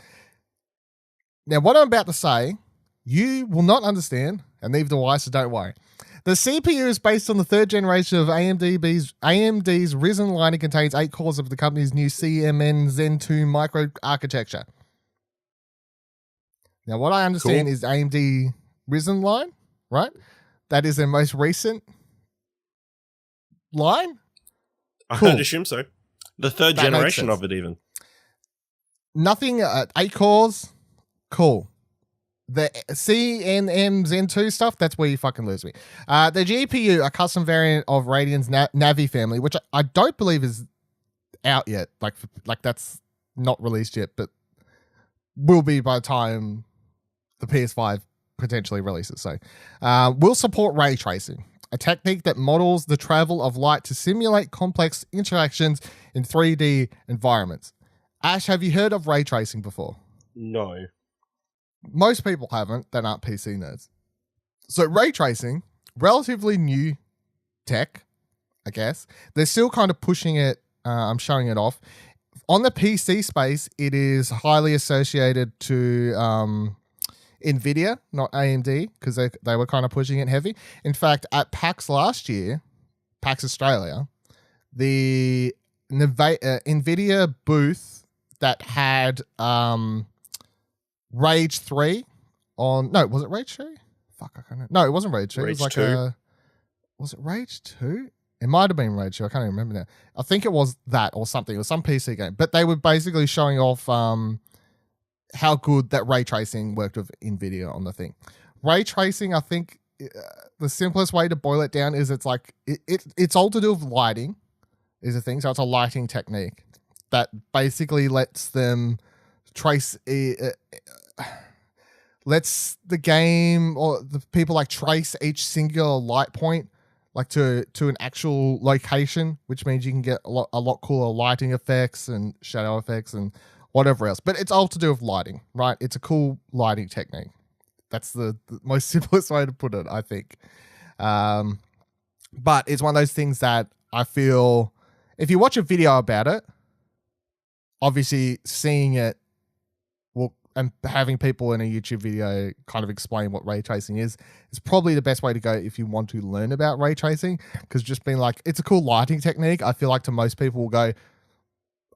Now, what I'm about to say, you will not understand, and neither do I, so don't worry. The CPU is based on the third generation of AMD's Ryzen line and contains 8 cores of the company's new CMN Zen 2 microarchitecture. Now, what I understand is AMD Ryzen line, right? That is their most recent line? Cool. I'd assume so. The third generation of it, even. Nothing, 8 cores, cool. The CNM Zen 2 stuff, that's where you fucking lose me. The GPU, a custom variant of Radeon's Navi family, which I don't believe is out yet. Like that's not released yet, but will be by the time the PS5 potentially releases. So, will support ray tracing, a technique that models the travel of light to simulate complex interactions in 3D environments. Ash, have you heard of ray tracing before? No. Most people haven't, that aren't PC nerds. So ray tracing, relatively new tech, I guess. They're still kind of pushing it. I'm showing it off. On the PC space, it is highly associated to NVIDIA, not AMD, because they were kind of pushing it heavy. In fact, at PAX last year, PAX Australia, the NVIDIA booth that had... Rage 3 on... No, was it Rage 3? Fuck, I can't know. No, it wasn't Rage 3. It was like 2. was it Rage 2? It might have been Rage 2. I can't even remember now. I think it was that or something. It was some PC game. But they were basically showing off how good that ray tracing worked with NVIDIA on the thing. Ray tracing, I think the simplest way to boil it down is it's all to do with lighting is a thing. So it's a lighting technique that basically lets them trace lets the game or the people like trace each singular light point like to an actual location, which means you can get a lot cooler lighting effects and shadow effects and whatever else. But it's all to do with lighting, right? It's a cool lighting technique. That's the most simplest way to put it, I think. But it's one of those things that I feel if you watch a video about it, obviously seeing it and having people in a YouTube video kind of explain what ray tracing is probably the best way to go if you want to learn about ray tracing, because just being like, it's a cool lighting technique, I feel like to most people will go,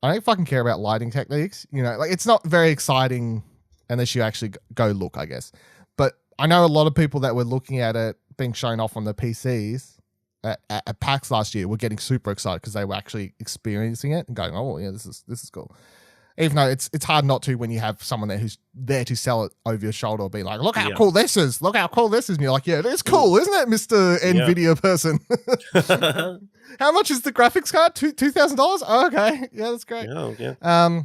I don't fucking care about lighting techniques. You know, like it's not very exciting unless you actually go look, I guess. But I know a lot of people that were looking at it being shown off on the PCs at PAX last year were getting super excited because they were actually experiencing it and going, oh yeah, this is cool. Even though it's hard not to when you have someone there who's there to sell it over your shoulder or be like, look how cool this is. Look how cool this is. And you're like, yeah, it is cool, isn't it, Mr. NVIDIA person? How much is the graphics card? $2,000? Oh, okay. Yeah, that's great. Oh, yeah.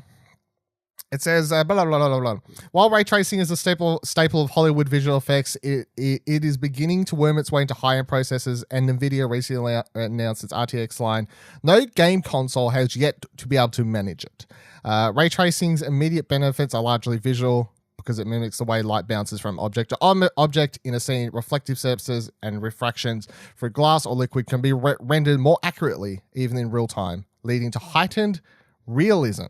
It says, blah, blah, blah, blah, blah. While ray tracing is a staple of Hollywood visual effects, it is beginning to worm its way into high-end processors, and NVIDIA recently announced its RTX line. No game console has yet to be able to manage it. Ray tracing's immediate benefits are largely visual because it mimics the way light bounces from object to object in a scene. Reflective surfaces and refractions through glass or liquid can be rendered more accurately, even in real time, leading to heightened realism.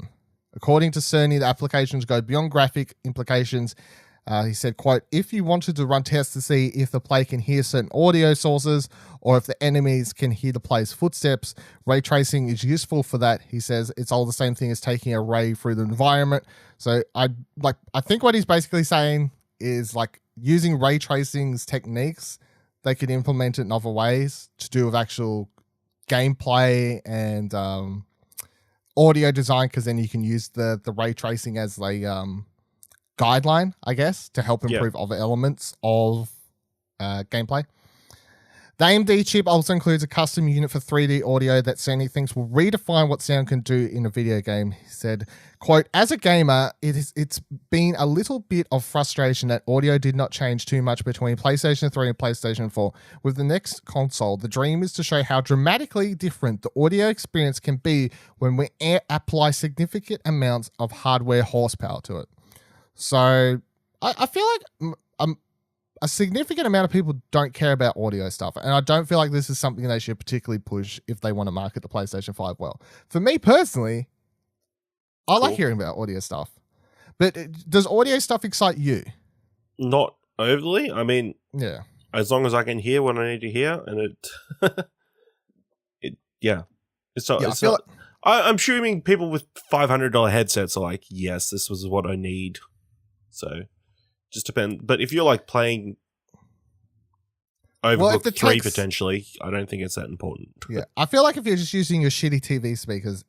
According to Sony, the applications go beyond graphic implications. He said, quote, if you wanted to run tests to see if the player can hear certain audio sources or if the enemies can hear the player's footsteps, ray tracing is useful for that. He says it's all the same thing as taking a ray through the environment. So I think what he's basically saying is like using ray tracing's techniques, they could implement it in other ways to do with actual gameplay and audio design, because then you can use the ray tracing as a guideline, I guess, to help improve other elements of gameplay. The AMD chip also includes a custom unit for 3D audio that Sony thinks will redefine what sound can do in a video game. He said, quote, as a gamer, it's been a little bit of frustration that audio did not change too much between PlayStation 3 and PlayStation 4. With the next console, the dream is to show how dramatically different the audio experience can be when we apply significant amounts of hardware horsepower to it. So I feel like a significant amount of people don't care about audio stuff, and I don't feel like this is something they should particularly push if they want to market the PlayStation 5 well. For me personally, I like hearing about audio stuff, but does audio stuff excite you? Not overly. I mean, yeah, as long as I can hear what I need to hear, and it's not. I'm assuming people with $500 headsets are like, yes, this was what I need. So, just depend. But if you're like playing Overcooked 3 potentially, I don't think it's that important. Yeah, I feel like if you're just using your shitty TV speakers,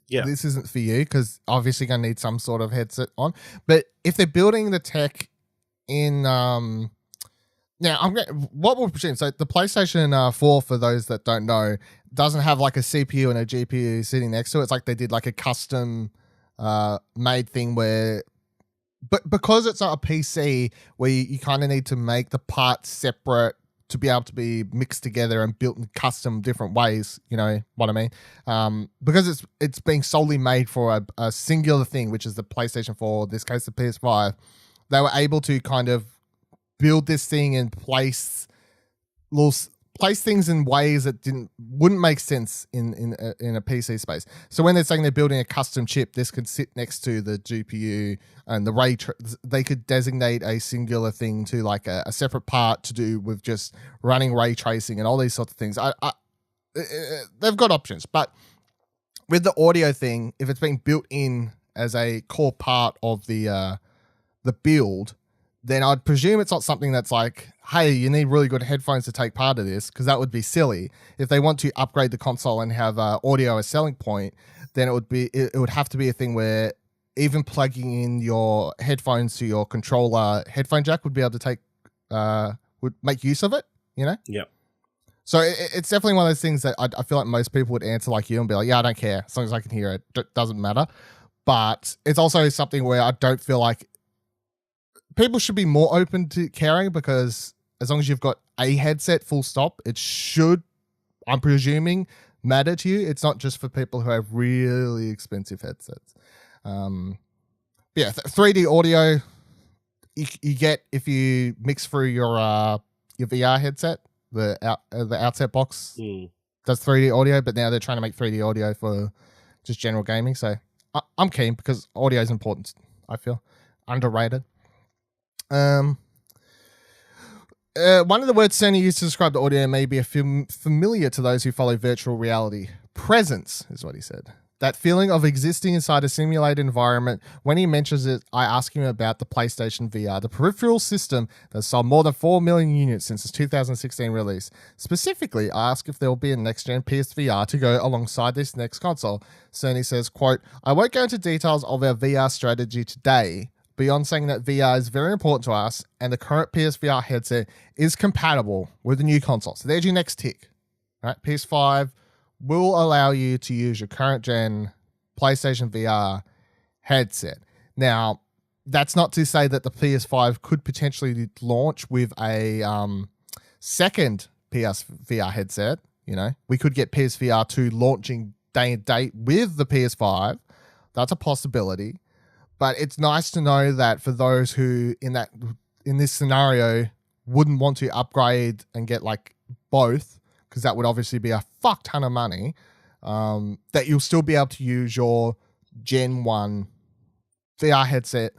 this isn't for you, because obviously going to need some sort of headset on. But if they're building the tech in, now what we'll presume, so the PlayStation 4, for those that don't know, doesn't have like a CPU and a GPU sitting next to it. It's like they did like a custom made thing where. But because it's not a PC where you kind of need to make the parts separate to be able to be mixed together and built in custom different ways, you know what I mean? Because it's being solely made for a singular thing, which is the PlayStation 4, in this case the PS5, they were able to kind of build this thing and place things in ways that wouldn't make sense in a PC space. So when they're saying they're building a custom chip, this could sit next to the GPU and the they could designate a singular thing to like a separate part to do with just running ray tracing and all these sorts of things. They've got options, but with the audio thing, if it's being built in as a core part of the build, then I'd presume it's not something that's like, hey, you need really good headphones to take part of this, because that would be silly. If they want to upgrade the console and have audio as a selling point, then it would have to be a thing where even plugging in your headphones to your controller headphone jack would be able to would make use of it, you know? Yeah. So it's definitely one of those things that I feel like most people would answer like you and be like, yeah, I don't care. As long as I can hear it, doesn't matter. But it's also something where I don't feel like people should be more open to caring, because as long as you've got a headset full stop, it should, I'm presuming, matter to you. It's not just for people who have really expensive headsets. 3D audio you get if you mix through your VR headset, the outset box does 3D audio, but now they're trying to make 3D audio for just general gaming. So I'm keen, because audio is important, I feel. Underrated. One of the words Sony used to describe the audio may be familiar to those who follow virtual reality. Presence is what he said. That feeling of existing inside a simulated environment. When he mentions it, I ask him about the PlayStation VR, the peripheral system that sold more than 4 million units since its 2016 release. Specifically, I ask if there will be a next-gen PSVR to go alongside this next console. Sony says, quote, I won't go into details of our VR strategy today, beyond saying that VR is very important to us and the current PSVR headset is compatible with the new console. So there's your next tick. Right? PS5 will allow you to use your current gen PlayStation VR headset. Now, that's not to say that the PS5 could potentially launch with a second PSVR headset. You know, we could get PSVR 2 launching day and date with the PS5. That's a possibility. But it's nice to know that for those who in this scenario wouldn't want to upgrade and get like both, because that would obviously be a fuck ton of money, that you'll still be able to use your Gen 1 VR headset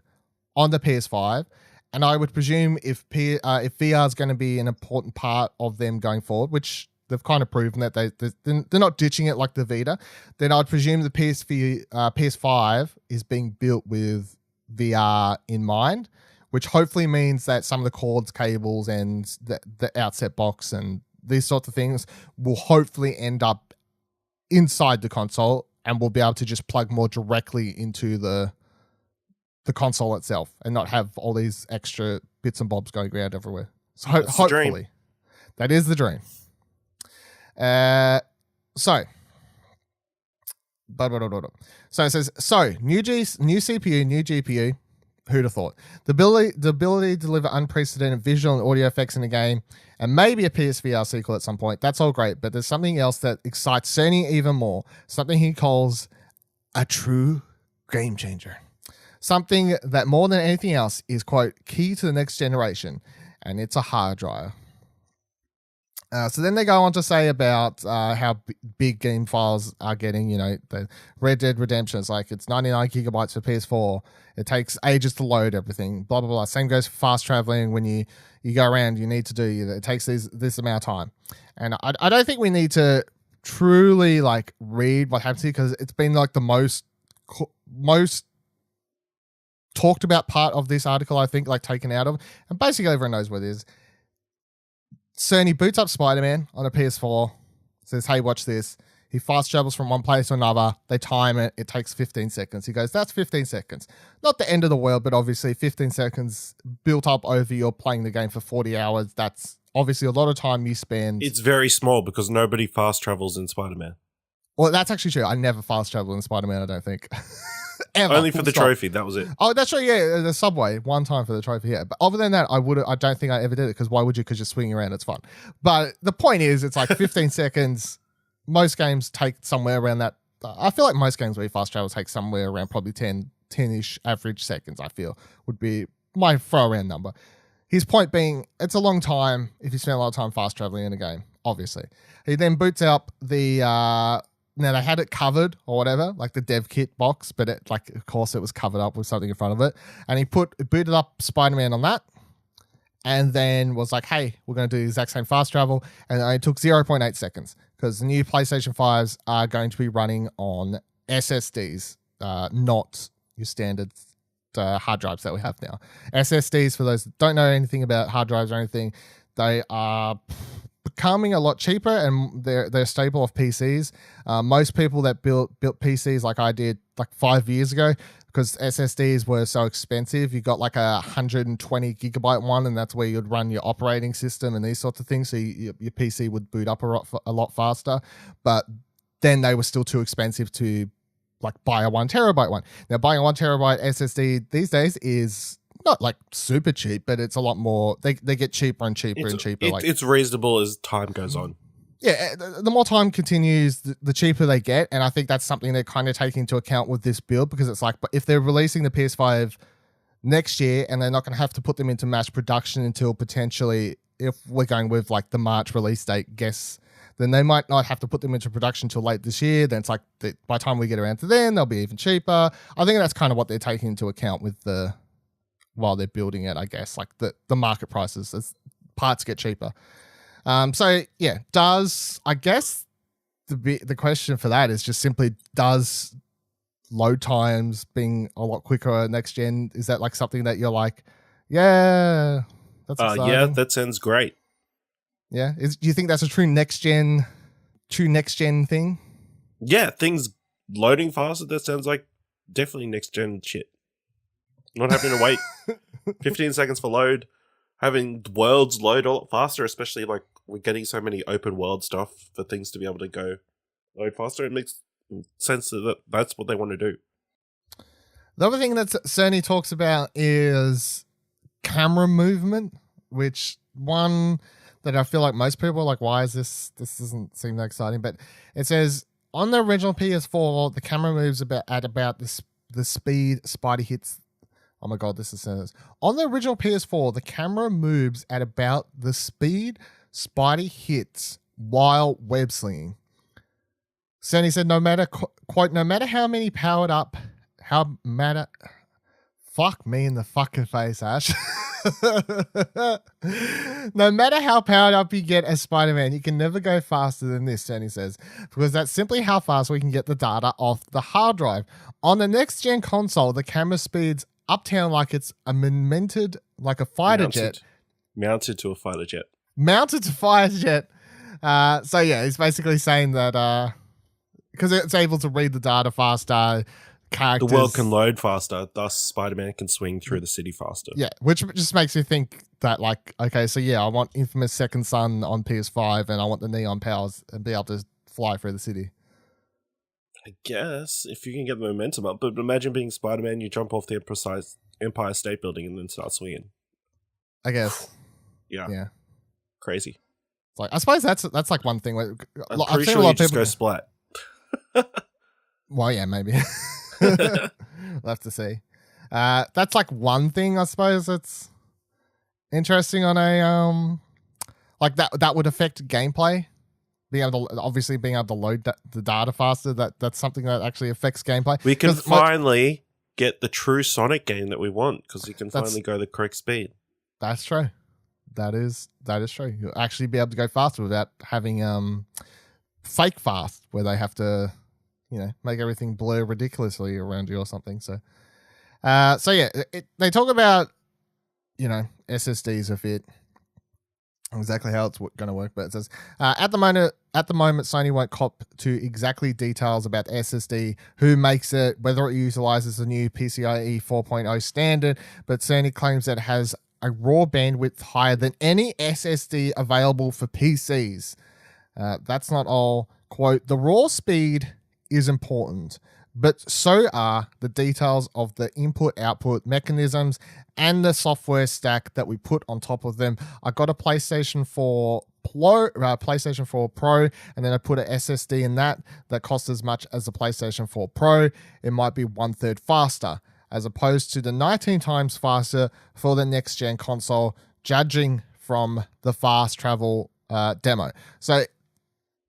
on the PS5. And I would presume if VR is going to be an important part of them going forward, which they've kind of proven that they're not ditching it like the Vita, then I'd presume the PS5 is being built with VR in mind, which hopefully means that some of the cords, cables, and the outset box and these sorts of things will hopefully end up inside the console, and we'll be able to just plug more directly into the console itself and not have all these extra bits and bobs going around everywhere. So hopefully that is the dream. So it says, new CPU, new GPU. Who'd have thought? The ability to deliver unprecedented visual and audio effects in a game, and maybe a PSVR sequel at some point. That's all great, but there's something else that excites Sony even more. Something he calls a true game changer. Something that more than anything else is, quote, key to the next generation, and it's a hard drive. So then they go on to say about how big game files are getting. You know, the Red Dead Redemption is like, it's 99 gigabytes for PS4. It takes ages to load everything, blah, blah, blah. Same goes for fast traveling. When you go around, you need to do, it takes this amount of time. And I don't think we need to truly like read what happens here, because it's been like the most talked about part of this article, I think, like taken out of. And basically everyone knows what it is. Sony boots up Spider-Man on a PS4, says, hey, watch this. He fast travels from one place to another. They time it. It takes 15 seconds. He goes, that's 15 seconds. Not the end of the world, but obviously 15 seconds built up over you're playing the game for 40 hours. That's obviously a lot of time you spend. It's very small because nobody fast travels in Spider-Man. Well, that's actually true. I never fast travel in Spider-Man, I don't think. Ever. Only for the trophy, that was it. Oh, that's right, yeah, the subway, one time for the trophy, yeah. But other than that, I don't think I ever did it, because why would you? Because you're swinging around, it's fun. But the point is, it's like 15 seconds. Most games take somewhere around that. I feel like most games where you fast travel take somewhere around probably 10-ish average seconds, I feel, would be my throw around number. His point being, it's a long time if you spend a lot of time fast traveling in a game, obviously. He then boots up the... Now, they had it covered or whatever, like the dev kit box, but of course, it was covered up with something in front of it. And he booted up Spider-Man on that, and then was like, hey, we're going to do the exact same fast travel. And it took 0.8 seconds, because the new PlayStation 5s are going to be running on SSDs, not your standard hard drives that we have now. SSDs, for those that don't know anything about hard drives or anything, they are becoming a lot cheaper, and they're a staple of PCs. Most people that built PCs like I did like 5 years ago, because SSDs were so expensive, you got like a 120 gigabyte one, and that's where you'd run your operating system and these sorts of things. So your PC would boot up a lot faster, but then they were still too expensive to like buy a 1 terabyte one. Now buying a 1 terabyte SSD these days is not like super cheap, but it's a lot more. They get cheaper and cheaper and cheaper. It's reasonable as time goes on. Yeah, the more time continues, the cheaper they get, and I think that's something they're kind of taking into account with this build, because it's like, but if they're releasing the PS5 next year and they're not going to have to put them into mass production until potentially, if we're going with like the March release date, then they might not have to put them into production until late this year. Then it's like by the time we get around to then, they'll be even cheaper. I think that's kind of what they're taking into account with while they're building it, I guess, like the market prices as parts get cheaper. So yeah, I guess the question for that is just simply, does load times being a lot quicker next gen, is that like something that you're like, yeah, that's exciting? Yeah, that sounds great. Yeah, do you think that's a true next gen thing? Yeah, things loading faster. That sounds like definitely next gen shit. Not having to wait 15 seconds for load, having worlds load a lot faster, especially like we're getting so many open world stuff for things to be able to go load faster. It makes sense that that's what they want to do. The other thing that Sony talks about is camera movement, which one that I feel like most people are like, why is this doesn't seem that exciting, but it says on the original PS4, the camera moves at about the speed Spidey hits. Oh my god, this is sentence. On the original PS4, the camera moves at about the speed Spidey hits while web slinging. Sony said, no matter how many powered up, fuck me in the fucking face, Ash. No matter how powered up you get as Spider-Man, you can never go faster than this, Sony says, because that's simply how fast we can get the data off the hard drive. On the next gen console, the camera speeds uptown like it's mounted like a fighter jet. Mounted to a fighter jet. So yeah, he's basically saying that because it's able to read the data faster, characters, the world can load faster, thus Spider-Man can swing through the city faster. Yeah, which just makes you think that like, okay, so yeah, I want Infamous Second Son on PS5 and I want the neon powers and be able to fly through the city. I guess, if you can get the momentum up. But imagine being Spider-Man, you jump off the Empire State Building and then start swinging. I guess. Yeah. Crazy. It's like, I suppose that's like one thing. Where, I'm pretty sure you just go splat. Well, yeah, maybe. We'll have to see. That's like one thing, I suppose, that's interesting on a like that would affect gameplay. Being able to load the data faster, that's something that actually affects gameplay. We can finally get the true Sonic game that we want, because you can finally go the correct speed. That's true. That is true. You'll actually be able to go faster without having fake fast, where they have to, make everything blur ridiculously around you or something. So yeah, they talk about, SSDs a bit. Exactly how it's going to work, but it says at the moment Sony won't cop to exactly details about the SSD, who makes it, whether it utilizes the new PCIe 4.0 standard, but Sony claims that it has a raw bandwidth higher than any SSD available for PCs. That's not all. Quote, the raw speed is important, but so are the details of the input-output mechanisms and the software stack that we put on top of them. I got a PlayStation 4 Pro, and then I put an SSD in that costs as much as the PlayStation 4 Pro. It might be 1/3 faster, as opposed to the 19 times faster for the next-gen console, judging from the fast travel demo. So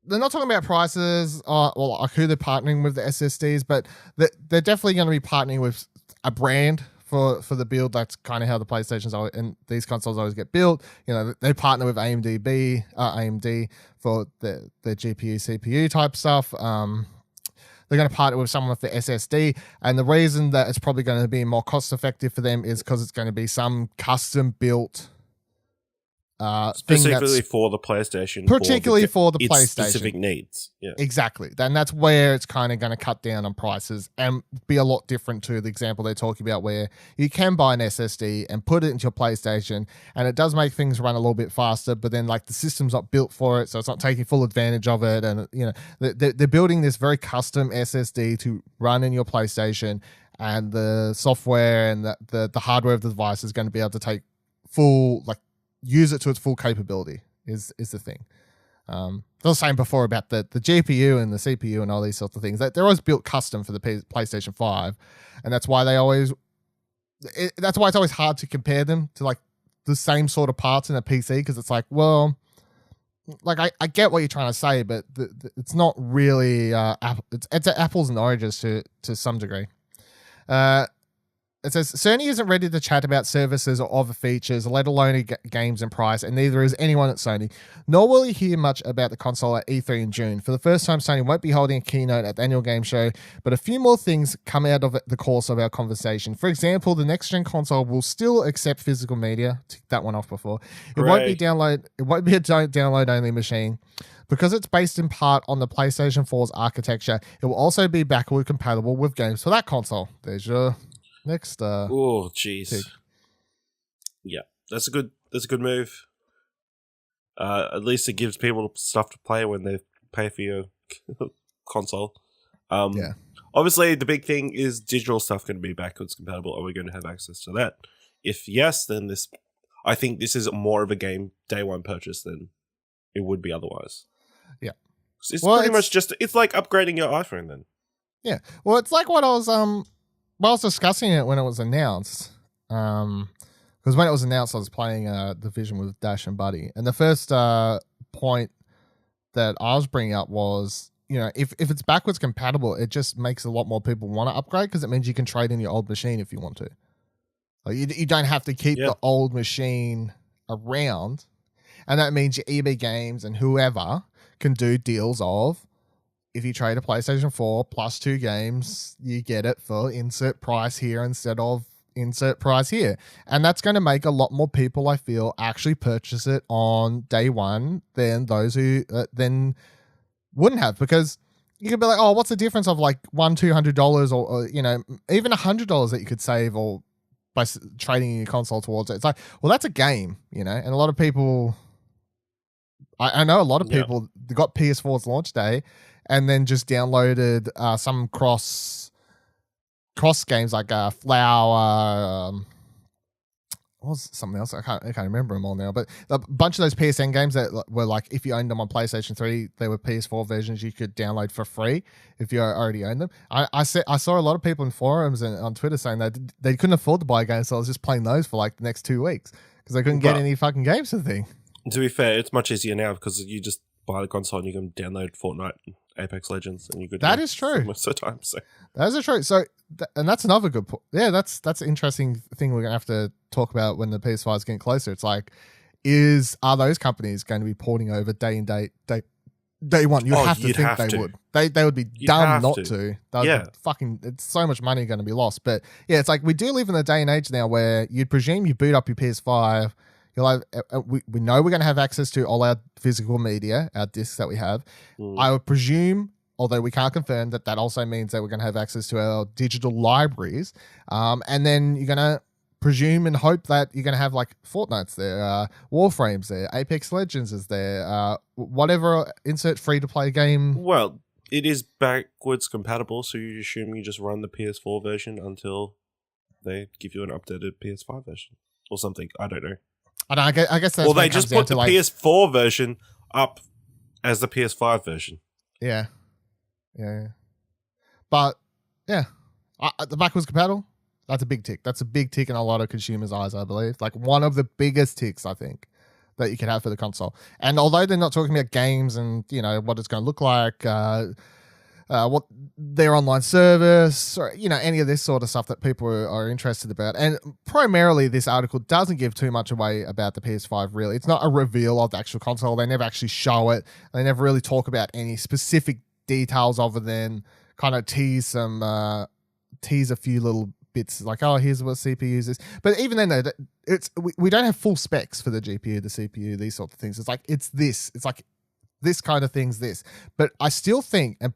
they're not talking about prices or like who they're partnering with the SSDs, but they're definitely going to be partnering with a brand for the build. That's kind of how the PlayStations and these consoles always get built. They partner with AMD for the GPU, CPU type stuff. they're going to partner with someone with the SSD. And the reason that it's probably going to be more cost effective for them is because it's going to be some custom built specifically for the PlayStation, particularly for the its PlayStation specific needs. Yeah, exactly. Then that's where it's kind of going to cut down on prices and be a lot different to the example they're talking about, where you can buy an SSD and put it into your PlayStation, and it does make things run a little bit faster. But then, like, the system's not built for it, so it's not taking full advantage of it. And they're building this very custom SSD to run in your PlayStation, and the software and the hardware of the device is going to be able to take full, like, use it to its full capability is the thing. I was saying before about the GPU and the CPU and all these sorts of things. They're always built custom for the PlayStation 5, and that's why it's always hard to compare them to, like, the same sort of parts in a PC, because it's like, well, like, I get what you're trying to say, but it's not really it's apples and oranges to some degree. It says, Sony isn't ready to chat about services or other features, let alone games and price, and neither is anyone at Sony. Nor will you hear much about the console at E3 in June. For the first time, Sony won't be holding a keynote at the annual game show, but a few more things come out of the course of our conversation. For example, the next-gen console will still accept physical media. Tick that one off before. It won't be a download-only machine. Because it's based in part on the PlayStation 4's architecture, it will also be backward compatible with games for that console. There's your... next oh jeez. Yeah, that's a good move. At least it gives people stuff to play when they pay for your console. Yeah, obviously the big thing is digital stuff going to be backwards compatible. Are we going to have access to that? If yes, then I think this is more of a game day one purchase than it would be otherwise. Yeah, it's pretty much just, it's like upgrading your iPhone then. Yeah, well, it's like what I was discussing it when it was announced, because when it was announced, I was playing Division with Dash and Buddy, and the first point that I was bringing up was, if it's backwards compatible, it just makes a lot more people want to upgrade, because it means you can trade in your old machine if you want to. Like, you don't have to keep the old machine around, and that means your EB Games and whoever can do deals of, if you trade a PlayStation 4 plus 2 games, you get it for insert price here instead of insert price here. And that's going to make a lot more people, I feel, actually purchase it on day one than those who then wouldn't have. Because you could be like, oh, what's the difference of like $200 or even $100 that you could save or by trading your console towards it? It's like, well, that's a game, and a lot of people, I know a lot of people got PS4's launch day and then just downloaded some cross games like Flower. What was something else? I can't remember them all now. But a bunch of those PSN games that were like, if you owned them on PlayStation 3, they were PS4 versions you could download for free if you already owned them. I saw a lot of people in forums and on Twitter saying that they couldn't afford to buy games, so I was just playing those for like the next 2 weeks because they couldn't get any fucking games for the thing. To be fair, it's much easier now because you just buy the console and you can download Fortnite and Apex Legends, and you could. That is true. Most of the time, so that is true. So, and that's another good point. Yeah, that's an interesting thing we're gonna have to talk about when the PS5 is getting closer. It's like, are those companies going to be porting over day one? You'd have to think they would. They would be dumb not to. It's so much money going to be lost. But yeah, it's like we do live in a day and age now where you'd presume you boot up your PS5. You're like, we know we're going to have access to all our physical media, our discs that we have. I would presume, although we can't confirm, that also means that we're going to have access to our digital libraries. And then you're going to presume and hope that you're going to have like Fortnite's there, Warframe's there, Apex Legends is there, whatever insert free-to-play game. Well, it is backwards compatible, so you assume you just run the PS4 version until they give you an updated PS5 version or something. I don't know. I guess that's. Or they just put the PS4 version up as the PS5 version. Yeah. But yeah, the backwards compatible. That's a big tick. That's a big tick in a lot of consumers' eyes, I believe. Like one of the biggest ticks, I think, that you can have for the console. And although they're not talking about games and what it's going to look like, what their online service, or any of this sort of stuff that people are interested about. And primarily this article doesn't give too much away about the PS5, really. It's not a reveal of the actual console. They never actually show it. They never really talk about any specific details other than kind of tease a few little bits like, oh, here's what CPUs is. But even then, though, we don't have full specs for the GPU, the CPU, these sorts of things. It's like it's like this kind of thing's this. But I still think, and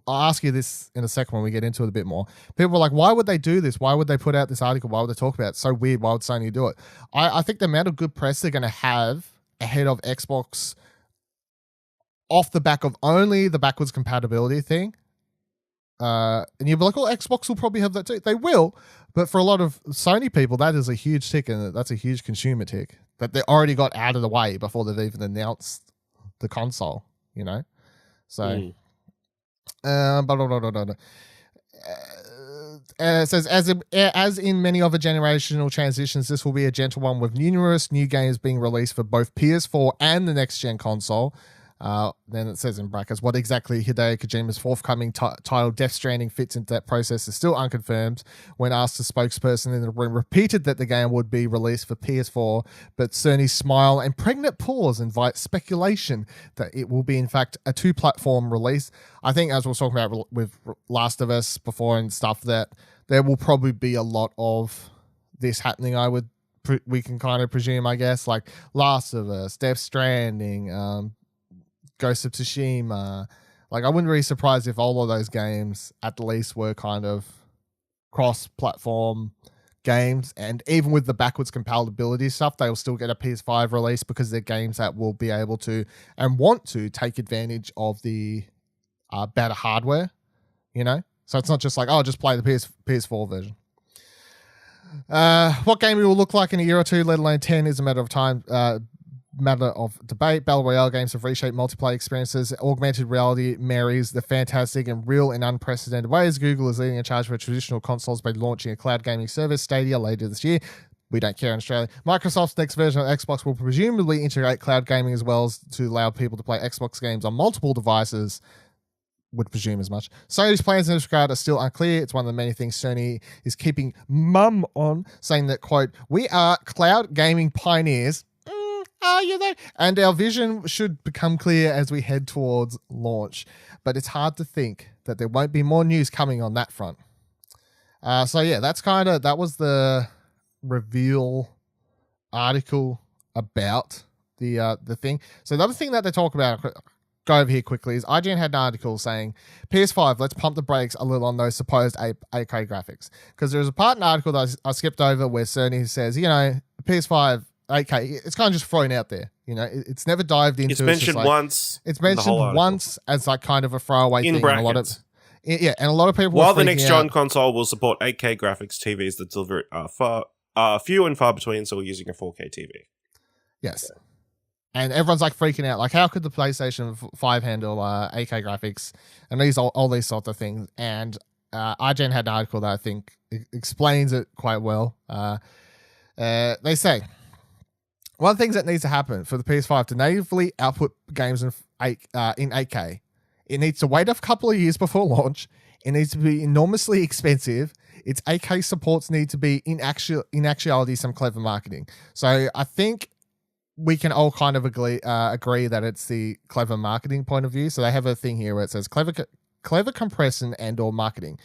I'll ask you this in a second when we get into it a bit more. People are like, why would they do this? Why would they put out this article? Why would they talk about it? It's so weird. Why would Sony do it? I think the amount of good press they're going to have ahead of Xbox off the back of only the backwards compatibility thing. And you'll be like, oh, Xbox will probably have that too. They will. But for a lot of Sony people, that is a huge tick, and that's a huge consumer tick that they already got out of the way before they've even announced the console, you know? So... it says, as in many other generational transitions, this will be a gentle one with numerous new games being released for both PS4 and the next gen console. Then it says in brackets, what exactly Hideo Kojima's forthcoming title Death Stranding fits into that process is still unconfirmed. When asked, a spokesperson in the room repeated that the game would be released for PS4, but Cerny's smile and pregnant pause invite speculation that it will be in fact a 2-platform release. I think, as we were talking about with Last of Us before and stuff, that there will probably be a lot of this happening. We can kind of presume, I guess, like Last of Us, Death Stranding, Ghost of Tsushima. Like, I wouldn't be surprised if all of those games at least were kind of cross-platform games, and even with the backwards compatibility stuff, they'll still get a PS5 release because they're games that will be able to and want to take advantage of the better hardware, you know? So it's not just like, oh, just play the PS4 version. What game it will look like in a year or two, let alone 10, is a matter of time. Matter of debate. Battle Royale games have reshaped multiplayer experiences. Augmented reality marries the fantastic and real in unprecedented ways. Google is leading a charge for traditional consoles by launching a cloud gaming service, Stadia, later this year. We don't care in Australia. Microsoft's next version of Xbox will presumably integrate cloud gaming as well as to allow people to play Xbox games on multiple devices. Would presume as much. Sony's plans in this regard are still unclear. It's one of the many things Sony is keeping mum on, saying that, quote, we are cloud gaming pioneers. Are you though? And our vision should become clear as we head towards launch. But it's hard to think that there won't be more news coming on that front. So yeah, that was the reveal article about the thing. So the other thing that they talk about, go over here quickly, is IGN had an article saying, PS5, let's pump the brakes a little on those supposed 8K graphics. Because there's a part in the article that I skipped over where Sony says, you know, PS5 8K, it's kind of just thrown out there. You know, it's never dived into. It's mentioned once. It's mentioned once as like kind of a throwaway thing. Brackets. And a lot of people. While the next gen console will support 8K graphics, TVs that deliver are few and far between, so we're using a 4K TV. Yes. And everyone's like freaking out. Like, how could the PlayStation 5 handle 8K graphics and all these sorts of things? And IGN had an article that I think explains it quite well. They say, one of the things that needs to happen for the PS5 to natively output games in 8K, it needs to wait a couple of years before launch. It needs to be enormously expensive. Its 8K supports need to be, in actuality, some clever marketing. So I think we can all kind of agree that it's the clever marketing point of view. So they have a thing here where it says clever compression and or marketing.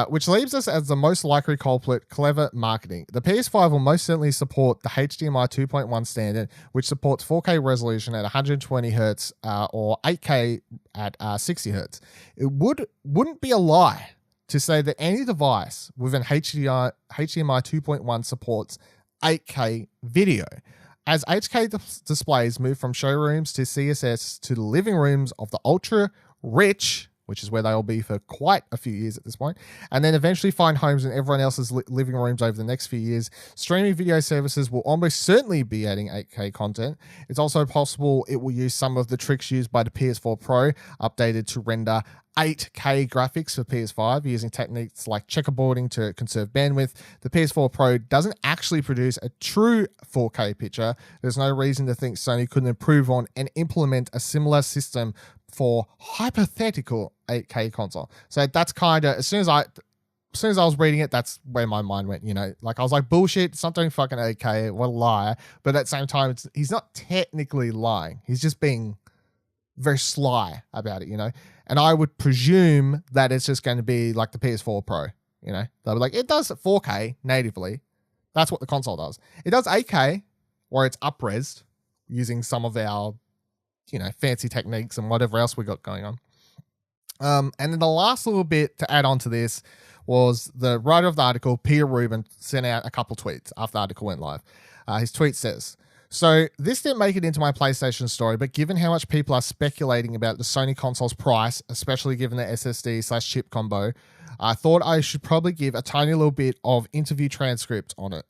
Which leaves us as the most likely culprit, clever marketing. The PS5 will most certainly support the HDMI 2.1 standard, which supports 4K resolution at 120Hz or 8K at 60Hz. It wouldn't be a lie to say that any device with an HDMI 2.1 supports 8K video. As HK displays move from showrooms to CSS to the living rooms of the ultra-rich, which is where they'll be for quite a few years at this point, and then eventually find homes in everyone else's living rooms over the next few years, streaming video services will almost certainly be adding 8K content. It's also possible it will use some of the tricks used by the PS4 Pro, updated to render 8K graphics for PS5 using techniques like checkerboarding to conserve bandwidth. The PS4 Pro doesn't actually produce a true 4K picture. There's no reason to think Sony couldn't improve on and implement a similar system for hypothetical 8K console. So that's kind of, as soon as I was reading it, that's where my mind went, you know, like I was like, bullshit, it's not doing fucking 8K, what a liar. But at the same time, he's not technically lying. He's just being very sly about it, And I would presume that it's just going to be like the PS4 Pro, They'll be like, it does 4K natively. That's what the console does. It does 8K, or it's up-resed using some of our, fancy techniques and whatever else we got going on. And then the last little bit to add on to this was the writer of the article, Peter Rubin, sent out a couple tweets after the article went live. His tweet says, "So this didn't make it into my PlayStation story, but given how much people are speculating about the Sony console's price, especially given the SSD/chip combo, I thought I should probably give a tiny little bit of interview transcript on it.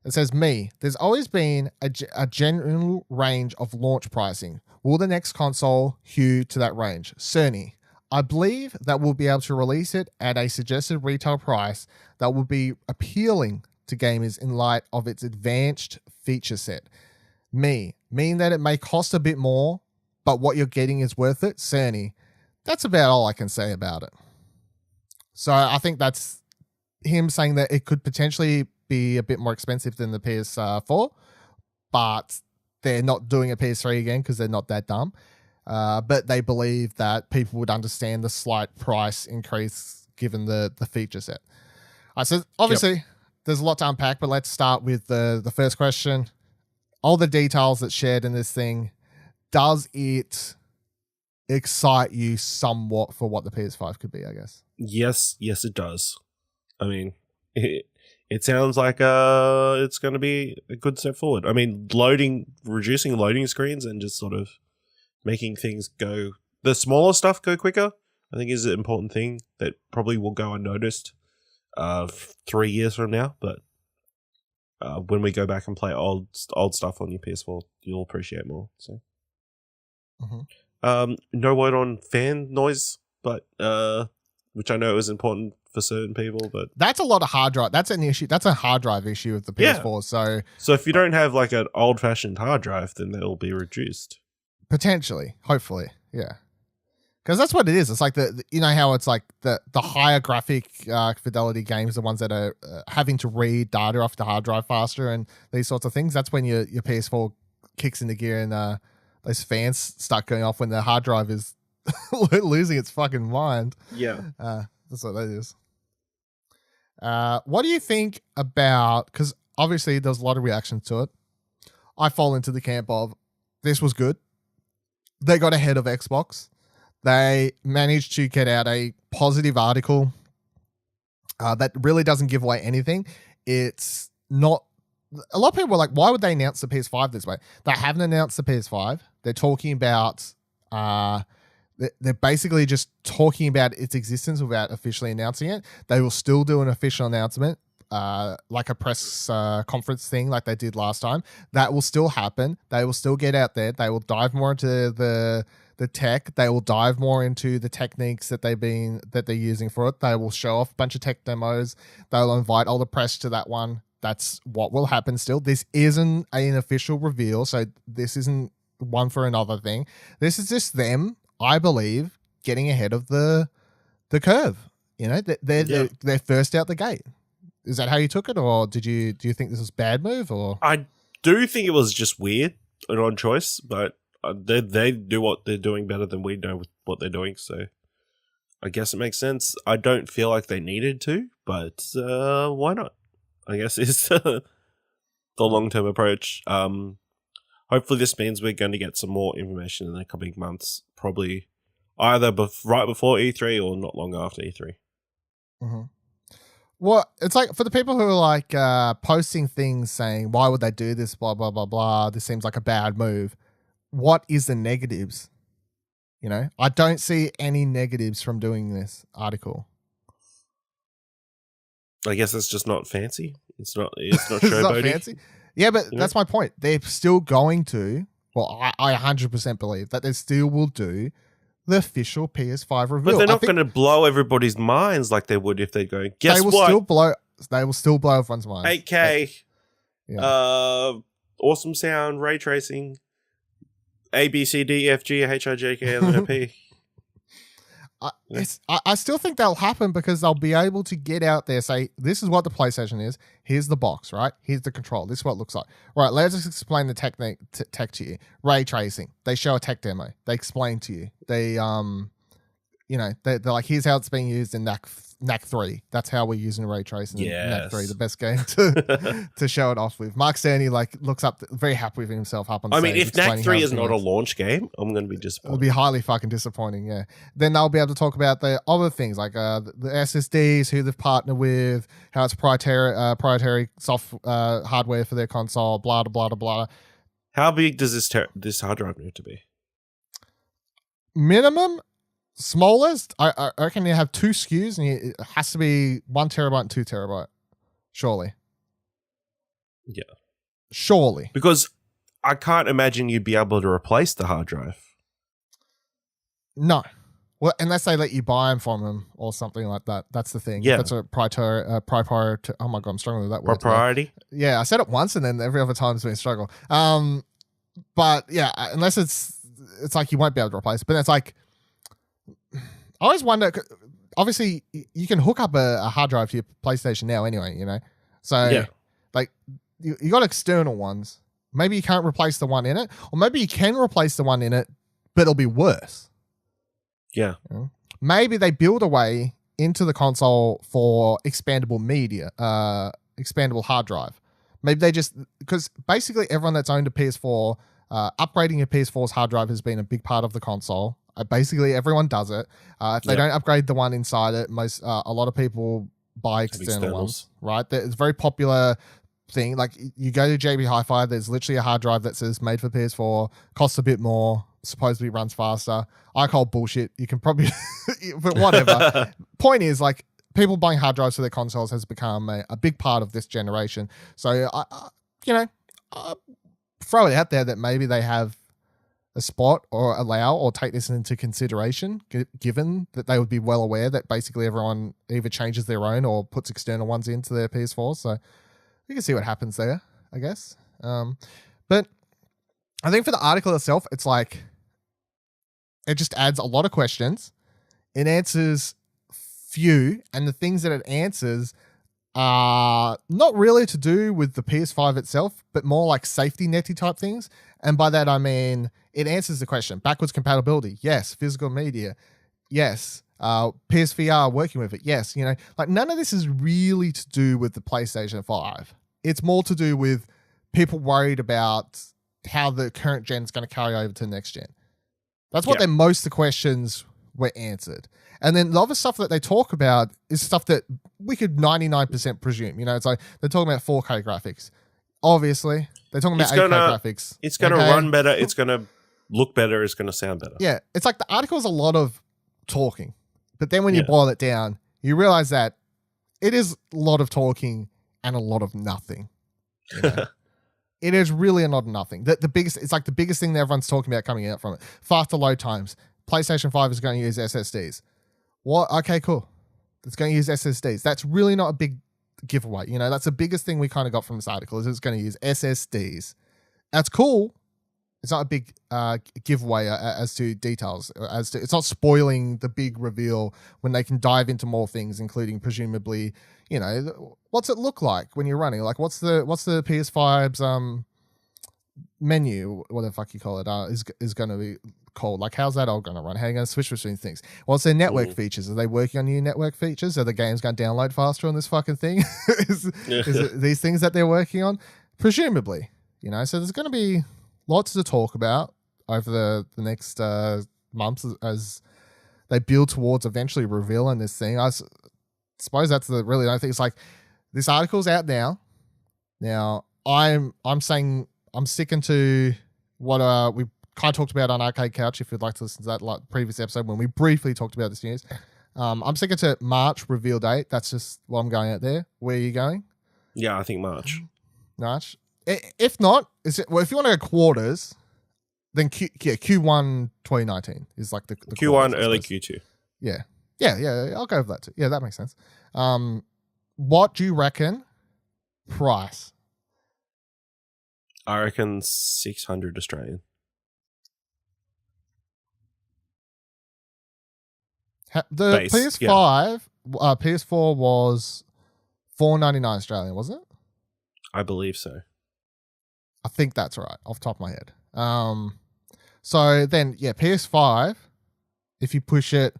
It says, there's always been a general range of launch pricing. Will the next console hew to that range? Sony. I believe that we'll be able to release it at a suggested retail price that will be appealing to gamers in light of its advanced feature set. Mean that it may cost a bit more, but what you're getting is worth it. Sony. That's about all I can say about it." So I think that's him saying that it could potentially be a bit more expensive than the PS4, but they're not doing a PS3 again because they're not that dumb. But they believe that people would understand the slight price increase given the feature set. So obviously there's a lot to unpack, but let's start with the first question. All the details that's shared in this thing, does it excite you somewhat for what the PS5 could be, I guess? Yes, it does. I mean, it sounds like it's going to be a good step forward. I mean, reducing loading screens and just sort of making things go, the smaller stuff go quicker, I think is an important thing that probably will go unnoticed 3 years from now. But when we go back and play old stuff on your PS4, you'll appreciate more. So, no word on fan noise, but which I know is important for certain people, but that's a lot of hard drive. That's an issue. That's a hard drive issue with the PS4. Yeah. So if you don't have like an old fashioned hard drive, then they'll be reduced. Potentially, hopefully, yeah. Because that's what it is. It's like how it's like the higher graphic fidelity games, the ones that are having to read data off the hard drive faster and these sorts of things. That's when your PS4 kicks into gear and those fans start going off when the hard drive is losing its fucking mind. Yeah, that's what that is. What do you think about? Because obviously there's a lot of reactions to it. I fall into the camp of this was good. They got ahead of Xbox. They managed to get out a positive article that really doesn't give away anything. It's not. A lot of people were like, why would they announce the PS5 this way? They haven't announced the PS5. They're talking about. They're basically just talking about its existence without officially announcing it. They will still do an official announcement, like a press conference thing like they did last time. That will still happen. They will still get out there. They will dive more into the tech. They will dive more into the techniques that they're using for it. They will show off a bunch of tech demos. They'll invite all the press to that one. That's what will happen still. This isn't an official reveal, so this isn't one for another thing. This is just them, I believe, getting ahead of the curve. They're first out the gate. Is that how you took it, or do you think this was a bad move? Or I do think it was just weird, an odd choice, but they do what they're doing better than we know with what they're doing, so I guess it makes sense. I don't feel like they needed to, but why not? I guess is the long-term approach. Hopefully this means we're going to get some more information in the coming months, probably either right before E3 or not long after E3. Mm-hmm. Well, it's like for the people who are like posting things saying, why would they do this, blah, blah, blah, blah, this seems like a bad move. What is the negatives? I don't see any negatives from doing this article. I guess it's just not fancy. It's not It's showboating. not fancy. Yeah, but that's my point. They're still going to, well, I 100% believe that they still will do the official PS5 reveal. But they're not going to blow everybody's minds like they would if they're going, guess they will what? They will still blow everyone's minds. 8K, awesome sound, ray tracing, A, B, C, D, F, G, H, I, J, K, L, M, P. I still think that'll happen because they'll be able to get out there, say, this is what the PlayStation is. Here's the box, right? Here's the control. This is what it looks like. Right, let's just explain the tech to you. Ray tracing. They show a tech demo. They explain to you. They they're like, here's how it's being used in NAC 3. That's how we're using ray tracing in NAC 3, the best game to show it off with. Mark Cerny looks up, very happy with himself up on stage. I mean, if NAC 3 is not a launch game, I'm going to be disappointed. It'll be highly fucking disappointing, yeah. Then they'll be able to talk about the other things like the SSDs, who they've partnered with, how it's proprietary hardware for their console, blah, blah, blah, blah. How big does this hard drive need to be? Minimum, smallest, I reckon you have 2 SKUs and it has to be 1 terabyte and 2 terabyte. Surely. Yeah. Surely. Because I can't imagine you'd be able to replace the hard drive. No. Well, unless they let you buy them from them or something like that. That's the thing. Yeah. That's a proprietary. Oh my God, I'm struggling with that word. Propriety? Yeah, I said it once and then every other time's been a struggle. But yeah, unless it's like you won't be able to replace it. But it's like, I always wonder, obviously you can hook up a hard drive to your PlayStation now anyway, you know? So yeah. Like you got external ones. Maybe you can't replace the one in it, or maybe you can replace the one in it, but it'll be worse. Yeah. You know? Maybe they build a way into the console for expandable media, expandable hard drive. Maybe they just, because basically everyone that's owned a PS4, upgrading a PS4's hard drive has been a big part of the console. Basically everyone does it. If they don't upgrade the one inside it, a lot of people buy external ones, right? It's a very popular thing. Like you go to JB Hi-Fi, there's literally a hard drive that says made for PS4, costs a bit more, supposedly runs faster. I call bullshit. You can probably, but whatever. Point is, like, people buying hard drives for their consoles has become a big part of this generation. So throw it out there that maybe they have a spot or allow or take this into consideration, given that they would be well aware that basically everyone either changes their own or puts external ones into their PS4. So you can see what happens there, I guess. But I think for the article itself, it's like, it just adds a lot of questions. It answers few, and the things that it answers are not really to do with the PS5 itself, but more like safety netty type things. And by that, I mean, it answers the question. Backwards compatibility, yes. Physical media, yes. PSVR, working with it, yes. You know, like none of this is really to do with the PlayStation 5. It's more to do with people worried about how the current gen is going to carry over to the next gen. That's what most of the questions were answered. And then the other stuff that they talk about is stuff that we could 99% presume. You know, it's like they're talking about 4K graphics. Obviously, they're talking about 8K graphics. It's going to run better. It's going to look better. It's going to sound better. Yeah, it's like the article is a lot of talking. But then when you boil it down, you realize that it is a lot of talking and a lot of nothing. You know? It is really a lot of nothing. It's like the biggest thing that everyone's talking about coming out from it. Faster load times. PlayStation 5 is going to use SSDs. What? Okay, cool. It's going to use SSDs. That's really not a big giveaway. You know, that's the biggest thing we kind of got from this article is it's going to use SSDs. That's cool. It's not a big giveaway as to details. It's not spoiling the big reveal when they can dive into more things, including presumably, you know, what's it look like when you're running? Like, what's the PS5's menu, what the fuck you call it, is going to be called? Like, how's that all going to run? How are you going to switch between things? What's their network features? Are they working on new network features? Are the games going to download faster on this fucking thing? is it these things that they're working on? Presumably, you know. So there's going to be lots to talk about over the next months as they build towards eventually revealing this thing. I suppose that's the really only thing. It's like this article's out now. Now I'm saying I'm sticking to what we kind of talked about on Arcade Couch. If you'd like to listen to that previous episode when we briefly talked about this news, I'm sticking to March reveal date. That's just what I'm going out there. Where are you going? Yeah, I think March. March. If not, if you want to go quarters, then Q1 2019 is like the Q1 quarters, early Q2. Yeah. I'll go with that too. Yeah, that makes sense. What do you reckon price? I reckon 600 Australian. The base, PS5, PS4 was $4.99 Australian, wasn't it? I believe so. I think that's right, off the top of my head. So then, PS5, if you push it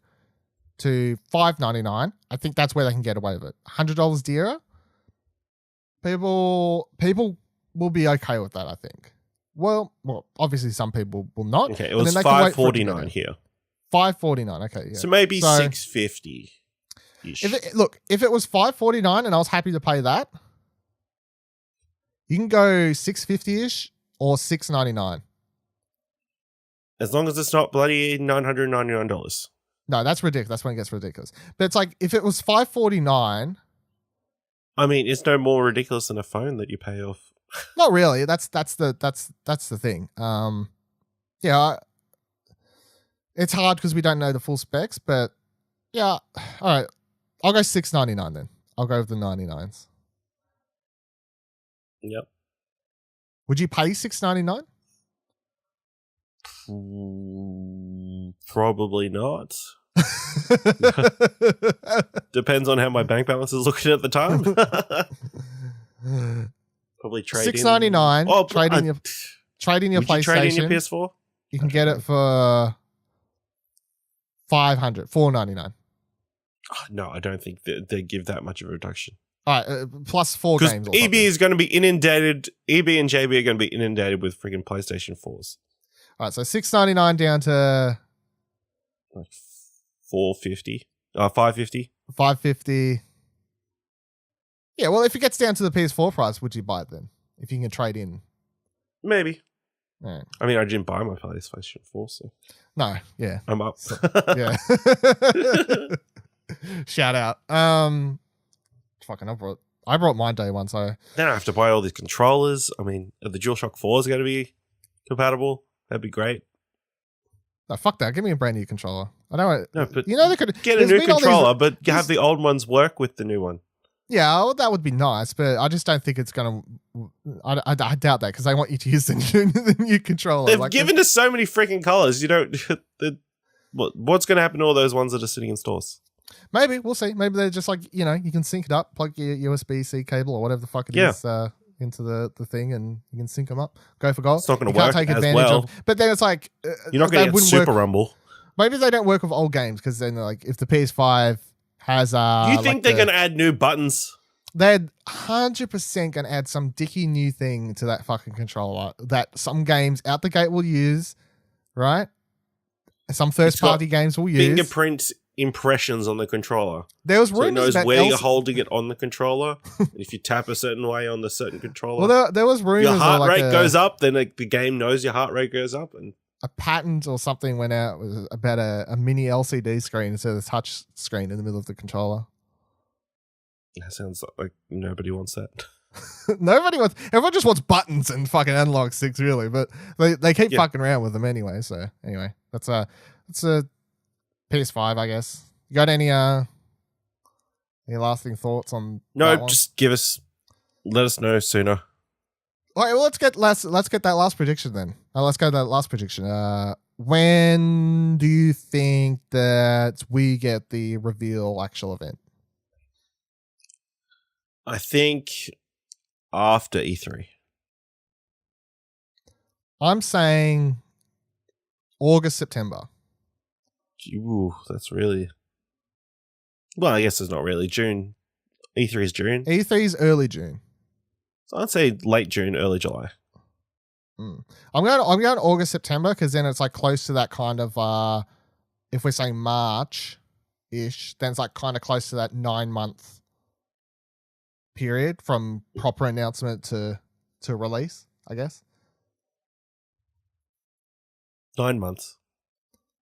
to $5.99, I think that's where they can get away with it. $100 dearer. People will be okay with that, I think. Well, obviously some people will not. Okay, it was $5.49 here. $5.49. Okay, yeah. So maybe $6.50 ish. If it was $5.49 and I was happy to pay that, you can go $6.50 ish or $6.99. As long as it's not bloody $999. No, that's ridiculous. That's when it gets ridiculous. But it's like if it was $5.49. I mean, it's no more ridiculous than a phone that you pay off. Not really. That's the thing. It's hard because we don't know the full specs, but yeah. All right, I'll go $6.99 then. I'll go with the 99s. Yep. Would you pay $6.99? Probably not. Depends on how my bank balance is looking at the time. Probably trade $6.99. Oh, trade in your PlayStation. Trade in your PS4? You can get it for $4.99. Oh, no, I don't think they give that much of a reduction. All right, plus 4 games. Because EB is going to be inundated. EB and JB are going to be inundated with freaking PlayStation 4s. All right, so $6.99 down to like $4.50. $5.50. $5.50. Yeah, well, if it gets down to the PS4 price, would you buy it then? If you can trade in, maybe. Right. I mean, I didn't buy my PlayStation 4, so no, yeah, I'm up. So, yeah. Shout out. Fucking, I brought mine day one, so then I have to buy all these controllers. I mean, are the DualShock 4s going to be compatible? That'd be great. No, fuck that. Give me a brand new controller. I know. No, but they could get a new controller, but have the old ones work with the new one. Yeah, well, that would be nice, but I just don't think it's going to... I doubt that because they want you to use the new controller. They've given us so many freaking colors. You don't... what's going to happen to all those ones that are sitting in stores? Maybe. We'll see. Maybe they're just like, you can sync it up, plug your USB-C cable or whatever the fuck it is into the thing and you can sync them up. Go for gold. It's not going to work take advantage of. But then it's like... you're not going to get Super Rumble. Maybe they don't work with old games because then like if the PS5... has you think they're going to add new buttons? They're 100% going to add some dicky new thing to that fucking controller that some games out the gate will use, right? Some first-party games will use. Fingerprint impressions on the controller. There was rumors rumors so it knows where you're holding it on the controller. If you tap a certain way on the certain controller. Well, there was rumors. Your heart rate goes up, then the game knows your heart rate goes up. And a patent or something went out about a mini LCD screen instead of a touch screen in the middle of the controller. That sounds like nobody wants that. Everyone just wants buttons and fucking analog sticks, really, but they keep fucking around with them anyway. So anyway, that's a PS5, I guess. You got any lasting thoughts on? No, just let us know sooner. All right, well, let's get that last prediction then. Let's go to that last prediction. When do you think that we get the reveal actual event? I think after E3. I'm saying August, September. Ooh, that's really... Well, I guess it's not really. June. E3 is June. E3 is early June. So I'd say late June, early July. I'm going August, September because then it's like close to that kind of if we're saying March-ish, then it's like kind of close to that 9-month period from proper announcement to release, I guess. 9 months.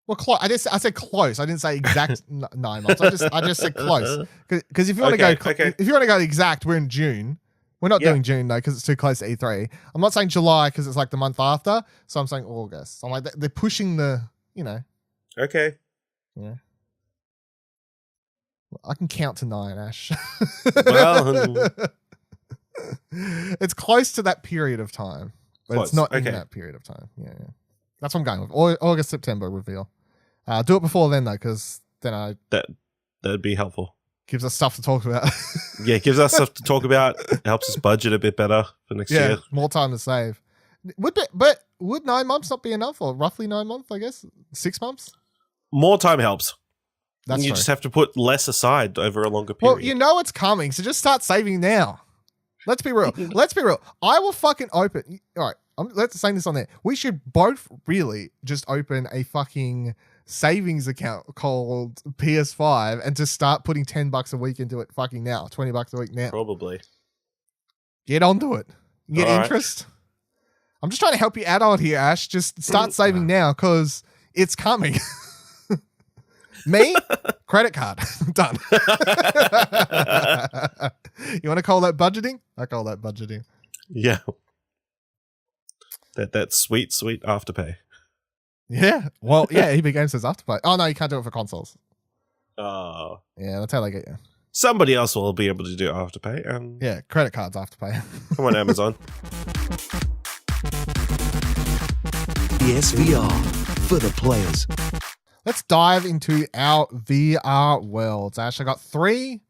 Well, I said close. I didn't say exact 9 months. I just said close because if you want to if you want to go exact, we're in June. We're not doing June though because it's too close to E3. I'm not saying July because it's like the month after. So I'm saying August. I'm like they're pushing the, Okay. Yeah. I can count to 9, Ash. Well, it's close to that period of time, but it's not in that period of time. Yeah. That's what I'm going with. August, September reveal. Do it before then though, because then that'd be helpful. Gives us stuff to talk about. Yeah, it gives us stuff to talk about. It helps us budget a bit better for next year. More time to save. Would 9 months not be enough, or roughly 9 months? I guess 6 months. More time helps. That's you true. just have to put less aside over a longer period. Well, you know it's coming, so just start saving now. Let's be real. I will fucking open. All right, let's say this on there. We should both really just open a fucking savings account called PS5 and just start putting $10 a week into it fucking now. $20 a week now. Probably. Get onto it. Get All interest. Right. I'm just trying to help you out here, Ash. Just start saving now because it's coming. Me? Credit card. Done. You want to call that budgeting? I call that budgeting. Yeah. That sweet afterpay. Yeah. Well, yeah, EB Games says afterpay. Oh, no, you can't do it for consoles. Oh. Yeah, that's how they get you. Somebody else will be able to do afterpay. Yeah, credit cards afterpay. Come on, Amazon. PSVR for the players. Let's dive into our VR worlds. Ash, I got 3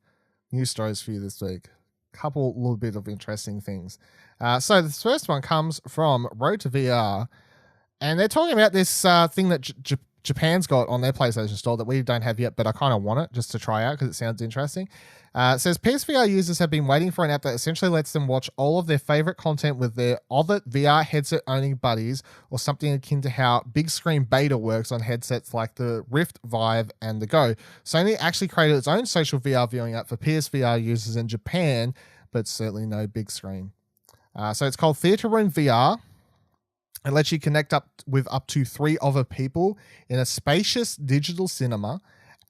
news stories for you this week. Couple little bit of interesting things. So the first one comes from Road to VR, and they're talking about this thing that Japan's got on their PlayStation store that we don't have yet, but I kind of want it just to try out because it sounds interesting. It says PSVR users have been waiting for an app that essentially lets them watch all of their favorite content with their other VR headset owning buddies, or something akin to how big screen beta works on headsets like the Rift, Vive, and the Go. Sony actually created its own social VR viewing app for PSVR users in Japan, but certainly no big screen. So it's called Theater Room VR. It lets you connect up with up to 3 other people in a spacious digital cinema,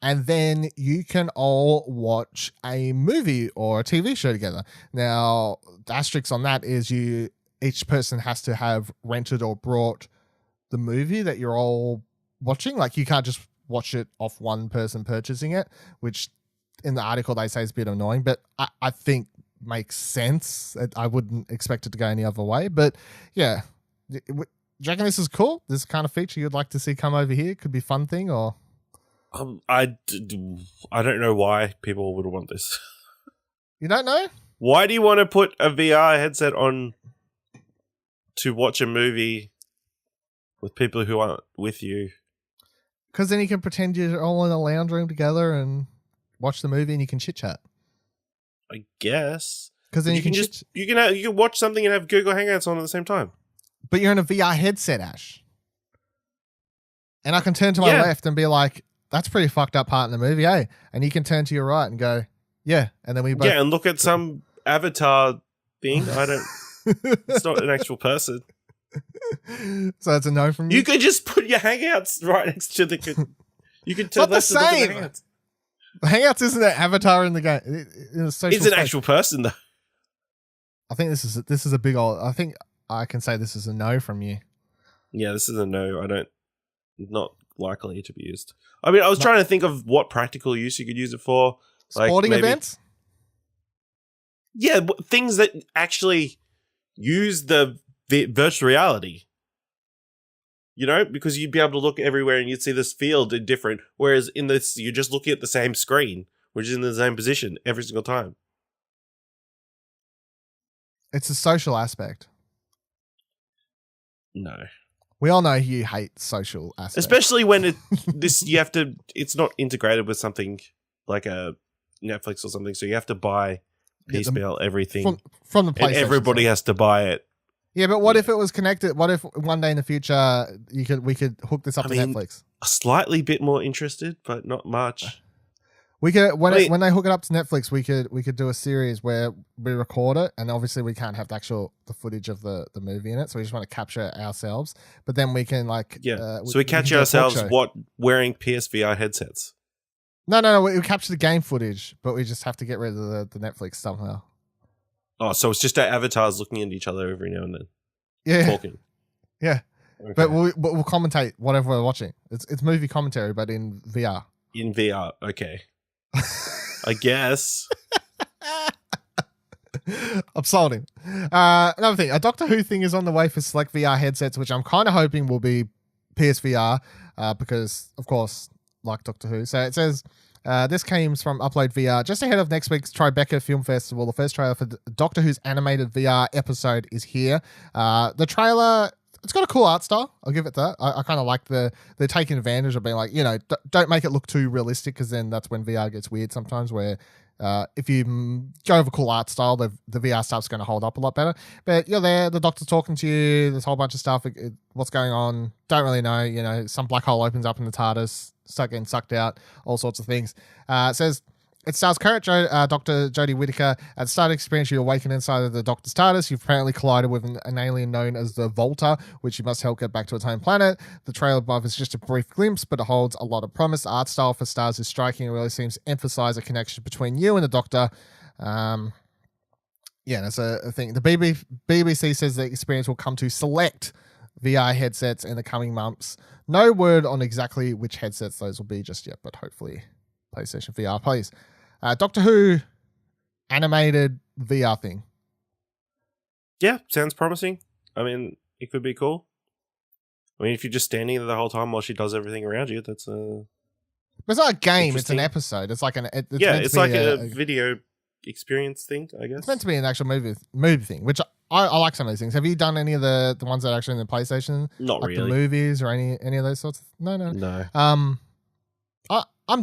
and then you can all watch a movie or a TV show together. Now, the asterisk on that is each person has to have rented or brought the movie that you're all watching. Like, you can't just watch it off one person purchasing it, which in the article they say is a bit annoying, but I think makes sense. I wouldn't expect it to go any other way, but yeah. Do you reckon this is cool? This kind of feature you'd like to see come over here? Could be a fun thing, or? I don't know why people would want this. You don't know? Why do you want to put a VR headset on to watch a movie with people who aren't with you? Because then you can pretend you're all in a lounge room together and watch the movie, and you can chit chat. I guess. Because then you can you can watch something and have Google Hangouts on at the same time. But you're in a VR headset, Ash. And I can turn to my left and be like, that's pretty fucked up part in the movie, eh? And you can turn to your right and go, yeah. And then we both... Yeah, and look at some avatar thing. It's not an actual person. So that's a no from you? You could just put your Hangouts right next to the... You can turn left to look at the Hangouts. Hangouts isn't an avatar in the game. It's an actual person, though. I think this is a big old... I think I can say this is a no from you. Yeah, this is a no. Not likely to be used. I mean, I was trying to think of what practical use you could use it for. Sporting events? Yeah, things that actually use the virtual reality. You know, because you'd be able to look everywhere and you'd see this field different. Whereas in this, you're just looking at the same screen, which is in the same position every single time. It's a social aspect. No. We all know you hate social aspects. Especially when it's not integrated with something like a Netflix or something, so you have to buy piecemeal everything. From the PlayStation. And everybody has to buy it. Yeah, but what if it was connected? What if one day in the future we could hook this up to Netflix? A slightly bit more interested, but not much. We could when they hook it up to Netflix, we could do a series where we record it, and obviously we can't have the footage of the movie in it, so we just want to capture ourselves. But then we can so we capture ourselves wearing PSVR headsets. No, we capture the game footage, but we just have to get rid of the Netflix somehow. Oh, so it's just our avatars looking at each other every now and then. Yeah, talking. Yeah, okay. But we'll commentate whatever we're watching. It's movie commentary, but in VR. In VR, okay. I guess. I'm sold him. Another thing, a Doctor Who thing is on the way for select VR headsets, which I'm kind of hoping will be PSVR, because of course like Doctor Who. So it says, this came from Upload VR. Just ahead of next week's Tribeca Film Festival, the first trailer for Doctor Who's animated VR episode is here. The trailer, it's got a cool art style. I'll give it that. I kind of like they're taking advantage of being like, don't make it look too realistic, because then that's when VR gets weird sometimes, where if you go with a cool art style, the VR stuff's going to hold up a lot better. But you're there, the Doctor's talking to you, there's a whole bunch of stuff. What's going on? Don't really know. Some black hole opens up in the TARDIS, start getting sucked out, all sorts of things. It says, it stars current Dr. Jodie Whittaker. At the start of the experience, you awaken inside of the Doctor's TARDIS. You've apparently collided with an alien known as the Volta, which you must help get back to its home planet. The trailer above is just a brief glimpse, but it holds a lot of promise. The art style for stars is striking and really seems to emphasize a connection between you and the Doctor. That's a thing. The BBC says the experience will come to select VR headsets in the coming months. No word on exactly which headsets those will be just yet, but hopefully PlayStation VR, please. Doctor Who animated VR thing. Yeah, sounds promising. I mean, it could be cool. I mean, if you're just standing there the whole time while she does everything around you, that's it's not a game, it's an episode. It's like it's like a video experience thing, I guess. It's meant to be an actual movie thing, which I like some of these things. Have you done any of the ones that are actually in the PlayStation? Not like really. The movies or any of those sorts? No. I'm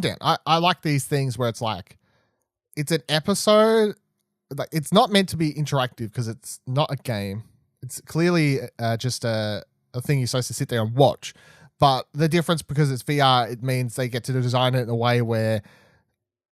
down. I like these things where it's like, it's an episode. Like, it's not meant to be interactive because it's not a game. It's clearly just a thing you're supposed to sit there and watch. But the difference, because it's VR, it means they get to design it in a way where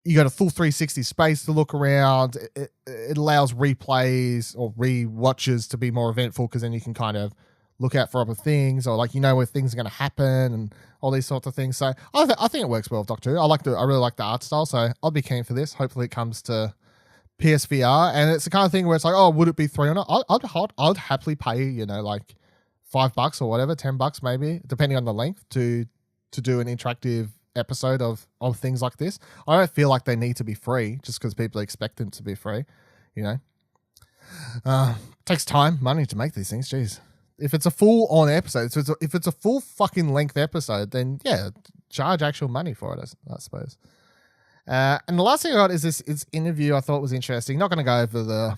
you got a full 360 space to look around. It allows replays or re-watches to be more eventful, because then you can kind of look out for other things, or where things are going to happen and all these sorts of things. So I think it works well with Doctor Who. I really like the art style, so I'll be keen for this. Hopefully it comes to PSVR, and it's the kind of thing where it's like, oh, would it be $3 or not? I'd happily pay, like $5 or whatever, $10 maybe, depending on the length, to do an interactive episode of things like this. I don't feel like they need to be free just because people expect them to be free. Takes time, money to make these things. Jeez. If it's a full on episode, if it's a full fucking length episode, then yeah, charge actual money for it, I suppose. And the last thing I got is this interview I thought was interesting. Not going to go over the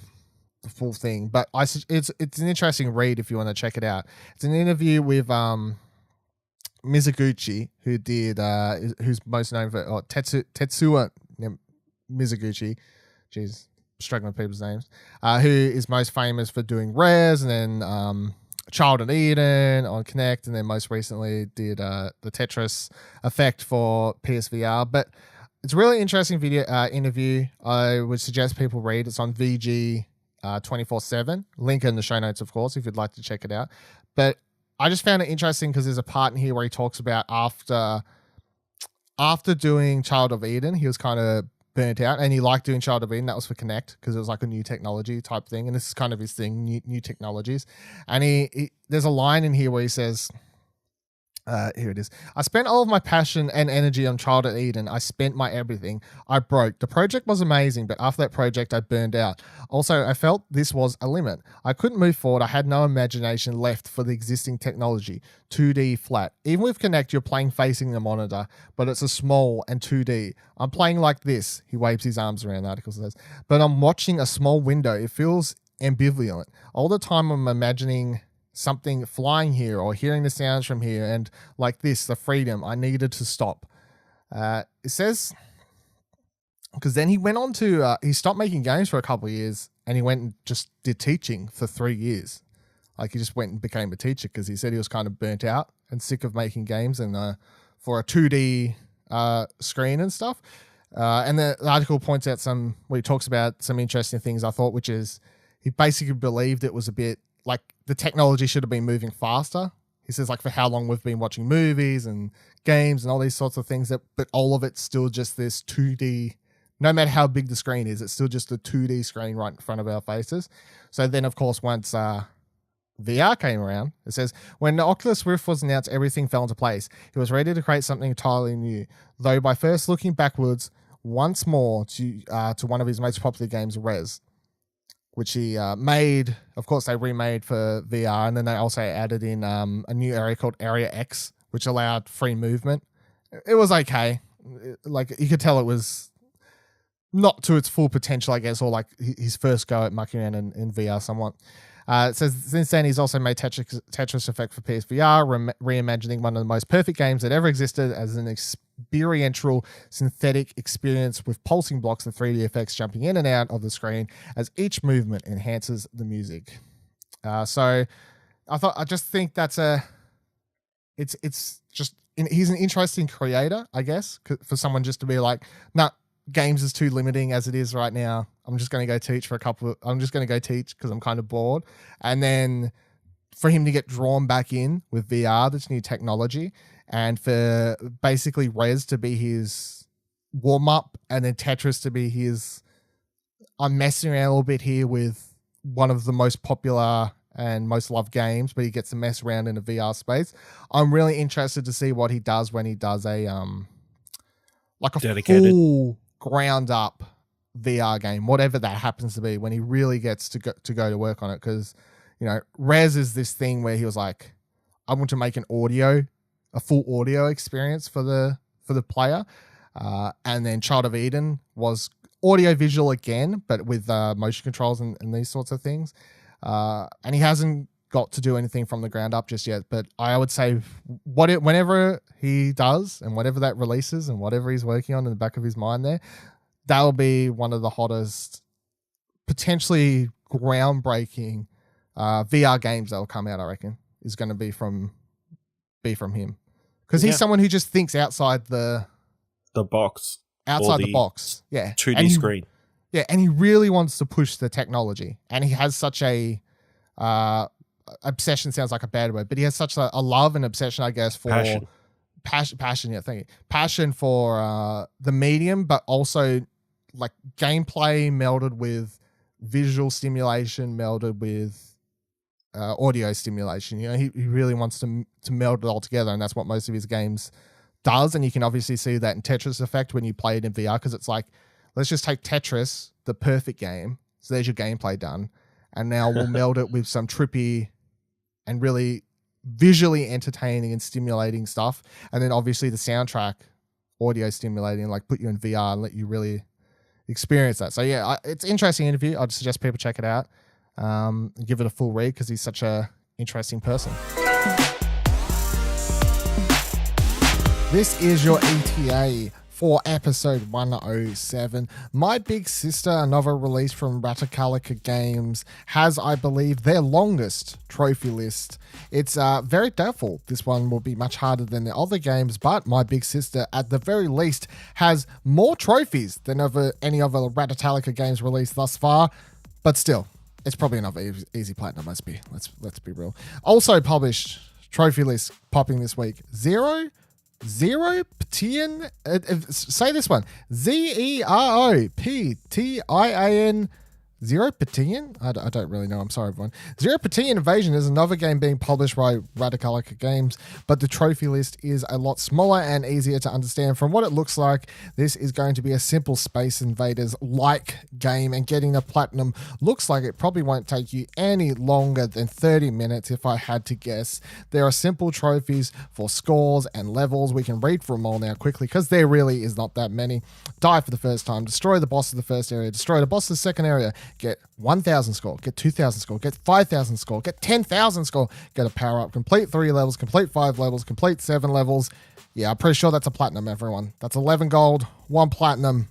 full thing, but it's an interesting read if you want to check it out. It's an interview with Mizuguchi, who's most known for Tetsuya Mizuguchi. Jeez, struggling with people's names. Who is most famous for doing Rares, and then Child of Eden on Kinect, and then most recently did the Tetris effect for PSVR. But it's a really interesting interview. I would suggest people read. It's on VG 24/7. Link in the show notes, of course, if you'd like to check it out. But I just found it interesting because there's a part in here where he talks about after doing Child of Eden, he was kind of burnt out, and he liked doing Child of Eden. That was for Kinect because it was like a new technology type thing, and this is kind of his thing, new technologies. And he there's a line in here where he says, here it is. I spent all of my passion and energy on Child of Eden. I spent my everything. I broke. The project was amazing, but after that project, I burned out. Also, I felt this was a limit. I couldn't move forward. I had no imagination left for the existing technology. 2D flat. Even with Kinect, you're playing facing the monitor, but it's a small and 2D. I'm playing like this. He waves his arms around, the article says. But I'm watching a small window. It feels ambivalent. All the time I'm imagining something flying here or hearing the sounds from here, and like this, the freedom. I needed to stop. It says, because then he went on to, he stopped making games for a couple of years, and he went and just did teaching for 3 years. Like, he just went and became a teacher because he said he was kind of burnt out and sick of making games and for a 2D screen and stuff. And the article points out where he talks about some interesting things, I thought, which is he basically believed it was a bit like the technology should have been moving faster. He says, like, for how long we've been watching movies and games and all these sorts of things, but all of it's still just this 2D. No matter how big the screen is, it's still just a 2D screen right in front of our faces. So then, of course, once VR came around, it says, when the Oculus Rift was announced, everything fell into place. He was ready to create something entirely new, though by first looking backwards once more to one of his most popular games, Res, which he made. Of course, they remade for VR, and then they also added in a new area called Area X, which allowed free movement it was okay. Like you could tell it was not to its full potential, I guess, or like his first go at mucking around in VR somewhat. It says, since then, he's also made Tetris Effect for PSVR, reimagining one of the most perfect games that ever existed as an experiential synthetic experience with pulsing blocks and 3D effects jumping in and out of the screen as each movement enhances the music. So I just think that's he's an interesting creator, I guess, for someone just to be like, nah, games is too limiting as it is right now. I'm just going to go teach because I'm kind of bored. And then for him to get drawn back in with VR, this new technology, and for basically Rez to be his warm up and then Tetris to be his, I'm messing around a little bit here with one of the most popular and most loved games, but he gets to mess around in a VR space. I'm really interested to see what he does when he does a dedicated full ground up VR game, whatever that happens to be, when he really gets to go to work on it. Because, you know, Rez is this thing where he was like, I want to make a full audio experience for the player. And then Child of Eden was audio visual again, but with motion controls and these sorts of things. And he hasn't got to do anything from the ground up just yet. But I would say whenever he does and whatever that releases and whatever he's working on in the back of his mind there, that'll be one of the hottest, potentially groundbreaking VR games that'll come out, I reckon, is going to be from him. Because he's someone who just thinks outside the box. Outside the box. Yeah. 2D screen. Yeah, and he really wants to push the technology. And he has such a obsession sounds like a bad word, but he has such a love and obsession, I guess, for passion. Yeah, thank you. Passion for the medium, but also like gameplay melded with visual stimulation, melded with audio stimulation. You know, he really wants to meld it all together, and that's what most of his games does. And you can obviously see that in Tetris Effect when you play it in VR, because it's like, let's just take Tetris, the perfect game. So there's your gameplay done. And now we'll meld it with some trippy and really visually entertaining and stimulating stuff. And then obviously the soundtrack, audio stimulating, like put you in VR and let you really experience that. So yeah, it's an interesting interview. I'd suggest people check it out. Give it a full read because he's such a interesting person. This is your ETA for episode 107. My Big Sister, another release from Ragnarok Games, has, I believe, their longest trophy list. It's very doubtful this one will be much harder than the other games, but My Big Sister, at the very least, has more trophies than any other Ragnarok games released thus far. But still, it's probably another easy platinum. Let's be real. Also published trophy list popping this week: Zeroptian. Say this one. Zeroptian. Zeroptian? I don't really know. I'm sorry, everyone. Zeroptian Invasion is another game being published by Ragnarok Games, but the trophy list is a lot smaller and easier to understand. From what it looks like, this is going to be a simple Space Invaders-like game, and getting the platinum looks like it probably won't take you any longer than 30 minutes if I had to guess. There are simple trophies for scores and levels. We can read through them all now quickly because there really is not that many. Die for the first time, destroy the boss of the first area, destroy the boss of the second area, get 1,000 score, get 2,000 score, get 5,000 score, get 10,000 score, get a power up, complete 3 levels, complete 5 levels, complete 7 levels. Yeah, I'm pretty sure that's a platinum, everyone. That's 11 gold, 1 platinum.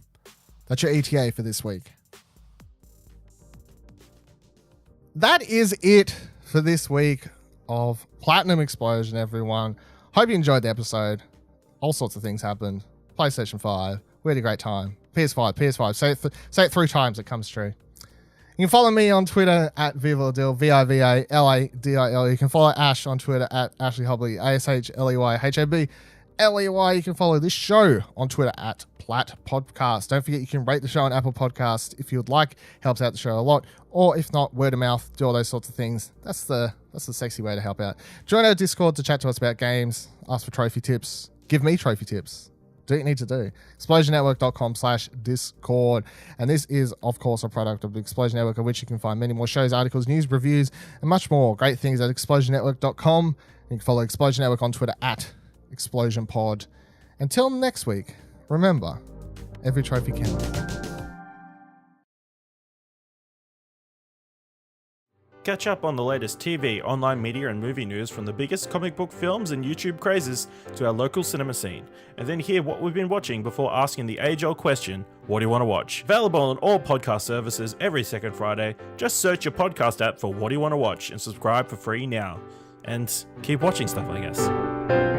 That's your ETA for this week. That is it for this week of Platinum Explosion, everyone. Hope you enjoyed the episode. All sorts of things happened. PlayStation 5. We had a great time. PS5. Say it 3 times, it comes true. You can follow me on Twitter at Vivaladil, Vivaladil. You can follow Ash on Twitter at Ashley Hobley, ASHLEYHABLEY. You can follow this show on Twitter at Plat Podcast. Don't forget you can rate the show on Apple Podcasts if you would like. Helps out the show a lot. Or if not, word of mouth, do all those sorts of things. That's the sexy way to help out. Join our Discord to chat to us about games, ask for trophy tips, give me trophy tips. Do what you need to do. ExplosionNetwork.com/Discord. And this is, of course, a product of the Explosion Network, of which you can find many more shows, articles, news, reviews, and much more great things at ExplosionNetwork.com. You can follow Explosion Network on Twitter at ExplosionPod. Until next week, remember, every trophy counts. Catch up on the latest TV, online media and movie news from the biggest comic book films and YouTube crazes to our local cinema scene. And then hear what we've been watching before asking the age-old question, what do you want to watch? Available on all podcast services every second Friday. Just search your podcast app for What Do You Want to Watch and subscribe for free now. And keep watching stuff, I guess.